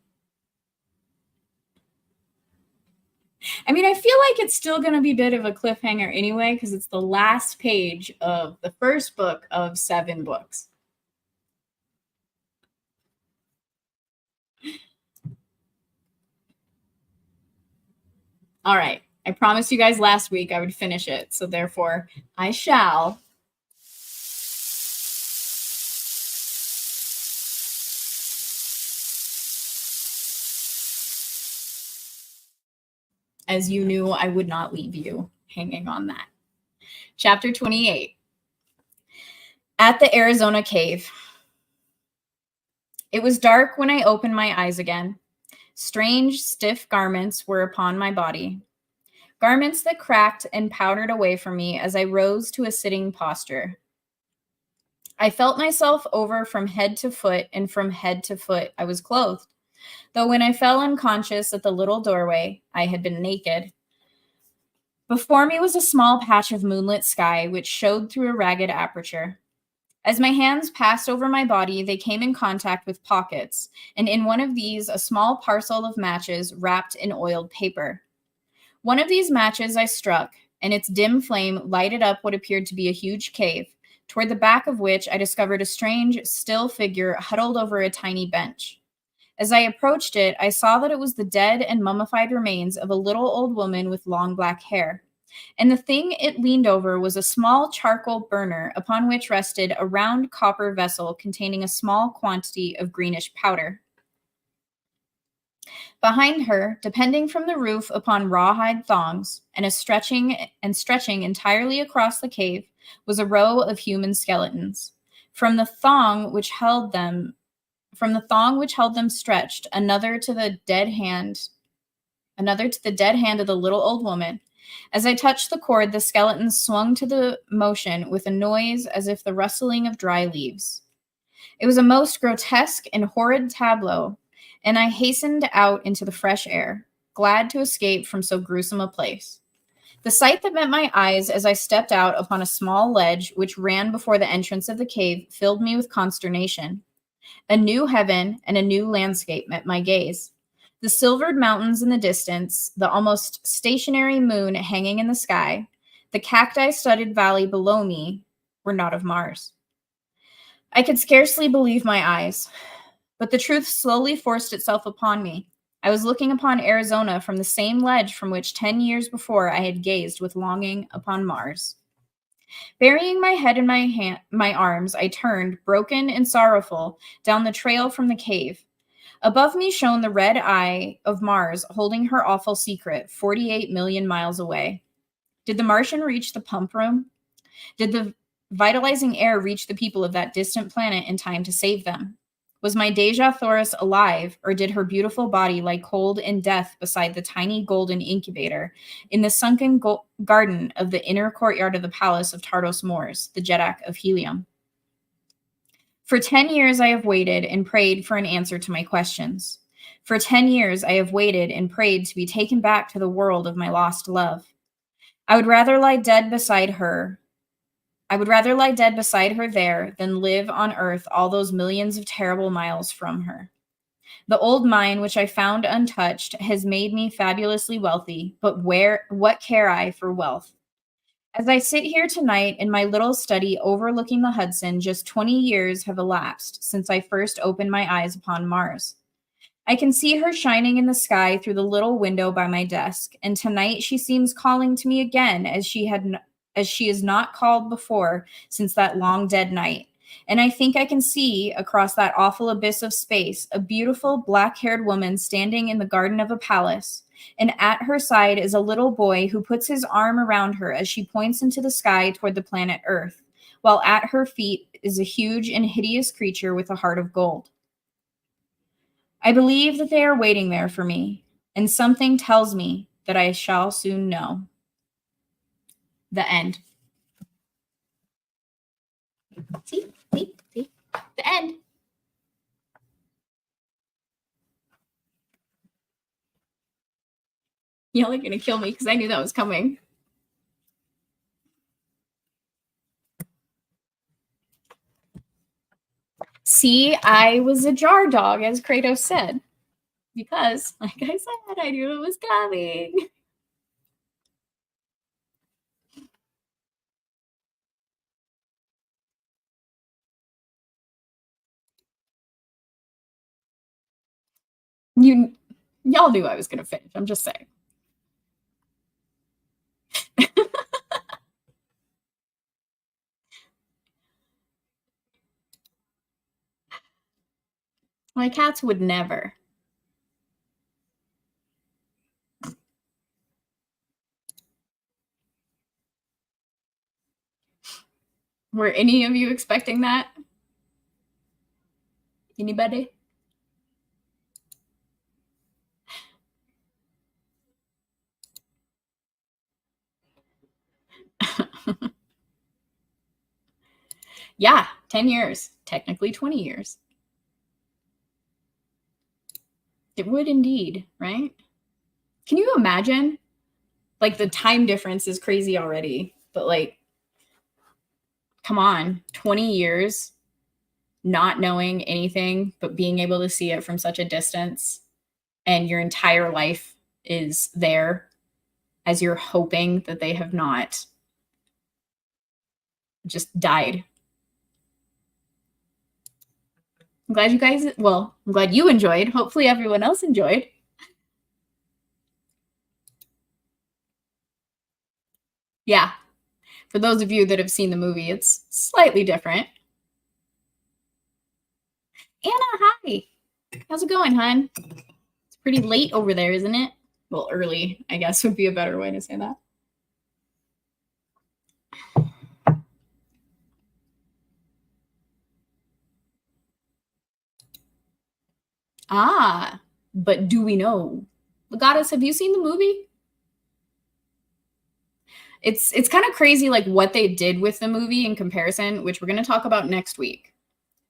I mean, I feel like it's still going to be a bit of a cliffhanger anyway, because it's the last page of the first book of 7 books. All right. I promised you guys last week I would finish it, so therefore I shall. As you knew, I would not leave you hanging on that. Chapter 28. At the Arizona Cave. It was dark when I opened my eyes again. Strange, stiff garments were upon my body. Garments that cracked and powdered away from me as I rose to a sitting posture. I felt myself over from head to foot, and from head to foot I was clothed. Though when I fell unconscious at the little doorway, I had been naked. Before me was a small patch of moonlit sky which showed through a ragged aperture. As my hands passed over my body, they came in contact with pockets, and in one of these, a small parcel of matches wrapped in oiled paper. One of these matches I struck, and its dim flame lighted up what appeared to be a huge cave, toward the back of which I discovered a strange, still figure huddled over a tiny bench. As I approached it, I saw that it was the dead and mummified remains of a little old woman with long black hair. And the thing it leaned over was a small charcoal burner upon which rested a round copper vessel containing a small quantity of greenish powder. Behind her, depending from the roof upon rawhide thongs and stretching entirely across the cave, was a row of human skeletons. From the thong which held them stretched another to the dead hand of the little old woman. As I touched the cord, the skeletons swung to the motion with a noise as if the rustling of dry leaves. It was a most grotesque and horrid tableau, and I hastened out into the fresh air, glad to escape from so gruesome a place. The sight that met my eyes as I stepped out upon a small ledge which ran before the entrance of the cave filled me with consternation. A new heaven and a new landscape met my gaze. The silvered mountains in the distance, the almost stationary moon hanging in the sky, the cacti-studded valley below me were not of Mars. I could scarcely believe my eyes, but the truth slowly forced itself upon me. I was looking upon Arizona from the same ledge from which 10 years before I had gazed with longing upon Mars. Burying my head in my arms, I turned, broken and sorrowful, down the trail from the cave. Above me shone the red eye of Mars holding her awful secret 48 million miles away. Did the Martian reach the pump room? Did the vitalizing air reach the people of that distant planet in time to save them? Was my Deja Thoris alive, or did her beautiful body lie cold in death beside the tiny golden incubator in the sunken garden of the inner courtyard of the palace of Tardos Mors, the Jeddak of Helium? For 10 years I have waited and prayed for an answer to my questions. For 10 years I have waited and prayed to be taken back to the world of my lost love. I would rather lie dead beside her there than live on earth all those millions of terrible miles from her. The old mine, which I found untouched, has made me fabulously wealthy, but what care I for wealth? As I sit here tonight in my little study overlooking the Hudson, just 20 years have elapsed since I first opened my eyes upon Mars. I can see her shining in the sky through the little window by my desk, and tonight she seems calling to me again as she has not called before since that long dead night. And I think I can see, across that awful abyss of space, a beautiful black-haired woman standing in the garden of a palace, and at her side is a little boy who puts his arm around her as she points into the sky toward the planet Earth, while at her feet is a huge and hideous creature with a heart of gold. I believe that they are waiting there for me, and something tells me that I shall soon know. The end. See? The end. Y'all are gonna kill me because I knew that was coming. See, I was a jar dog, as Kratos said, because, like I said, I knew it was coming. Y'all knew I was gonna finish. I'm just saying. My cats would never. Were any of you expecting that? Anybody? Yeah, 10 years, technically 20 years. It would indeed, right? Can you imagine? Like, the time difference is crazy already, but like, come on, 20 years not knowing anything, but being able to see it from such a distance, and your entire life is there as you're hoping that they have not just died. I'm glad you guys, well, I'm glad you enjoyed. Hopefully everyone else enjoyed. Yeah. For those of you that have seen the movie, it's slightly different. Anna, hi. How's it going, hon? It's pretty late over there, isn't it? Well, early, I guess, would be a better way to say that. Ah, but do we know? Legatus, have you seen the movie? It's kind of crazy, like, what they did with the movie in comparison, which we're going to talk about next week,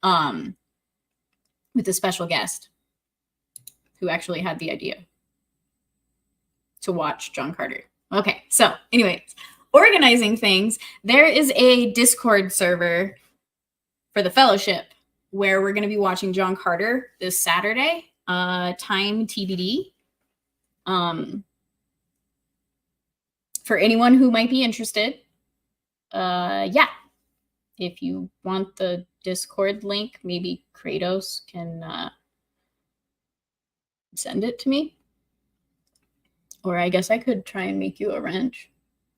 with a special guest who actually had the idea to watch John Carter. Okay, so anyways, organizing things. There is a Discord server for the Fellowship where we're going to be watching John Carter this Saturday. Time TBD. For anyone who might be interested, yeah. If you want the Discord link, maybe Kratos can send it to me. Or I guess I could try and make you a wrench.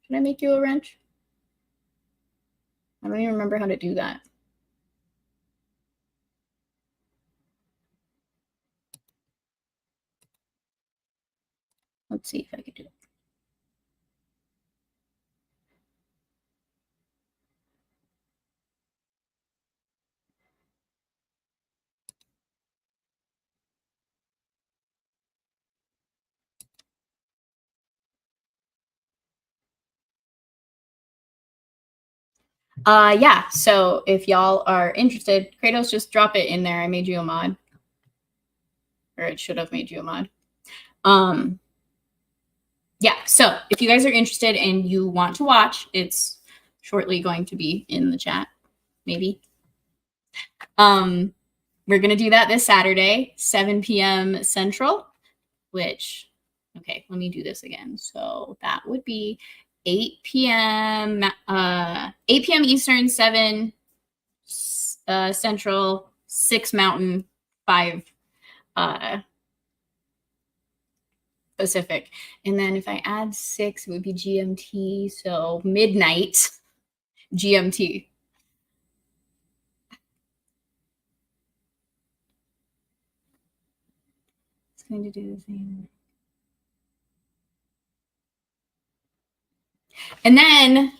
Should I make you a wrench? I don't even remember how to do that. Let's see if I can do it. Yeah, so if y'all are interested, Kratos, just drop it in there. I made you a mod. Or it should have made you a mod. Yeah, so if you guys are interested and you want to watch, it's shortly going to be in the chat, maybe. We're going to do that this Saturday, 7 p.m. Central, which, okay, let me do this again. So that would be 8 p.m. 8 p.m. Eastern, 7 Central, 6 Mountain, 5 Pacific. And then if I add 6, it would be GMT. So midnight GMT. It's going to do the same. And then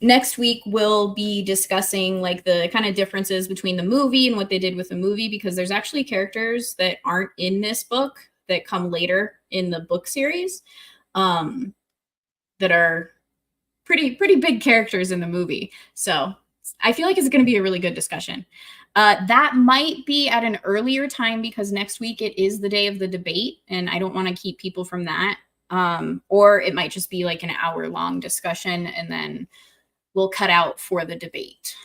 next week we'll be discussing like the kind of differences between the movie and what they did with the movie, because there's actually characters that aren't in this book that come later in the book series that are pretty big characters in the movie. So I feel like it's going to be a really good discussion. That might be at an earlier time because next week it is the day of the debate, and I don't want to keep people from that. Or it might just be like an hour-long discussion, and then we'll cut out for the debate.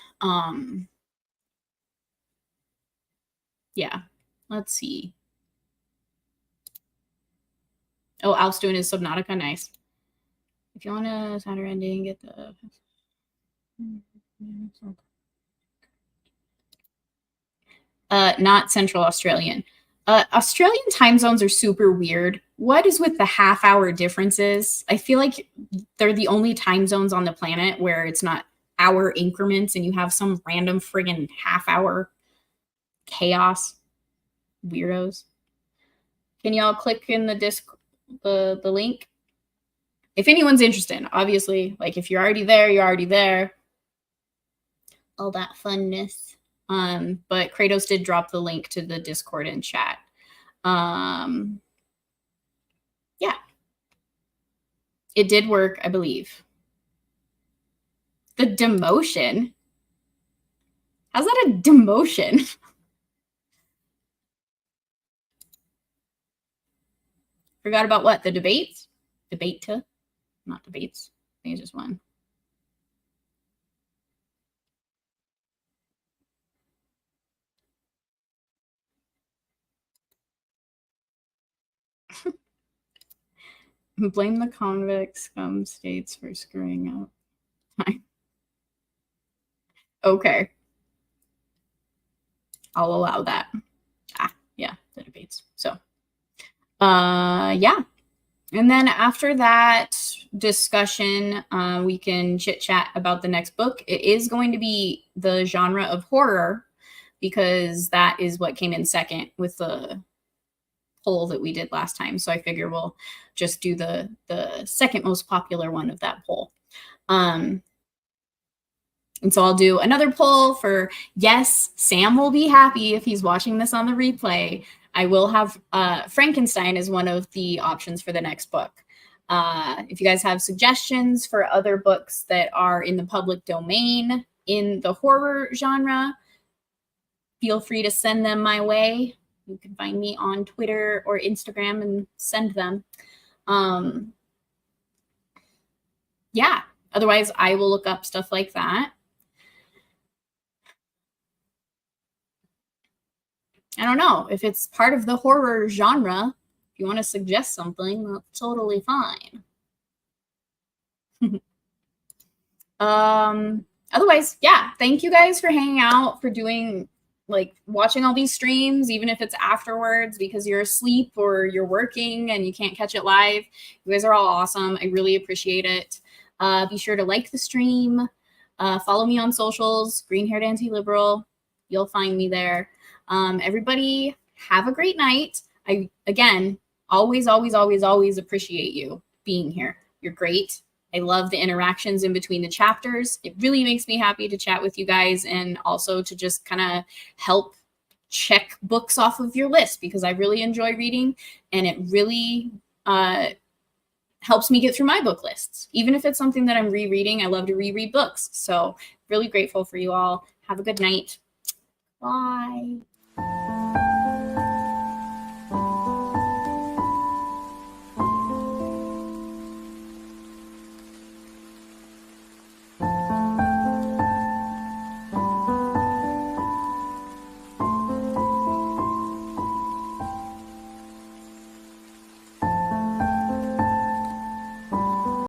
Yeah, let's see. Oh, Alf's doing his Subnautica. Nice. If you want a Saturday ending, get the... not Central Australian. Australian time zones are super weird. What is with the half-hour differences? I feel like they're the only time zones on the planet where it's not hour increments and you have some random friggin' half-hour chaos. Weirdos. Can y'all click in the link? If anyone's interested, obviously, like if you're already there, you're already there. All that funness. But Kratos did drop the link to the Discord in chat. Yeah. It did work, I believe. The demotion? How's that a demotion? Forgot about what? The debates? Debate? Not debates. I think it's just one. Blame the convict scum states for screwing up. Okay. I'll allow that. Yeah, the debates. So, yeah. And then after that discussion, we can chit chat about the next book. It is going to be the genre of horror because that is what came in second with the poll that we did last time. So I figure we'll just do the second most popular one of that poll. And so I'll do another poll for, yes, Sam will be happy if he's watching this on the replay. I will have Frankenstein as one of the options for the next book. If you guys have suggestions for other books that are in the public domain in the horror genre, feel free to send them my way. You can find me on Twitter or Instagram and send them. Yeah, otherwise I will look up stuff like that. I don't know if it's part of the horror genre. If you want to suggest something, that's totally fine. Otherwise, yeah, thank you guys for hanging out, for doing, like, watching all these streams, even if it's afterwards because you're asleep or you're working and you can't catch it live. You guys are all awesome. I really appreciate it. Be sure to like the stream. Follow me on socials, Green-Haired Anti-Liberal. You'll find me there. Everybody have a great night. I, again, always appreciate you being here. You're great. I love the interactions in between the chapters. It really makes me happy to chat with you guys and also to just kind of help check books off of your list because I really enjoy reading and it really helps me get through my book lists. Even if it's something that I'm rereading, I love to reread books. So really grateful for you all. Have a good night. Bye.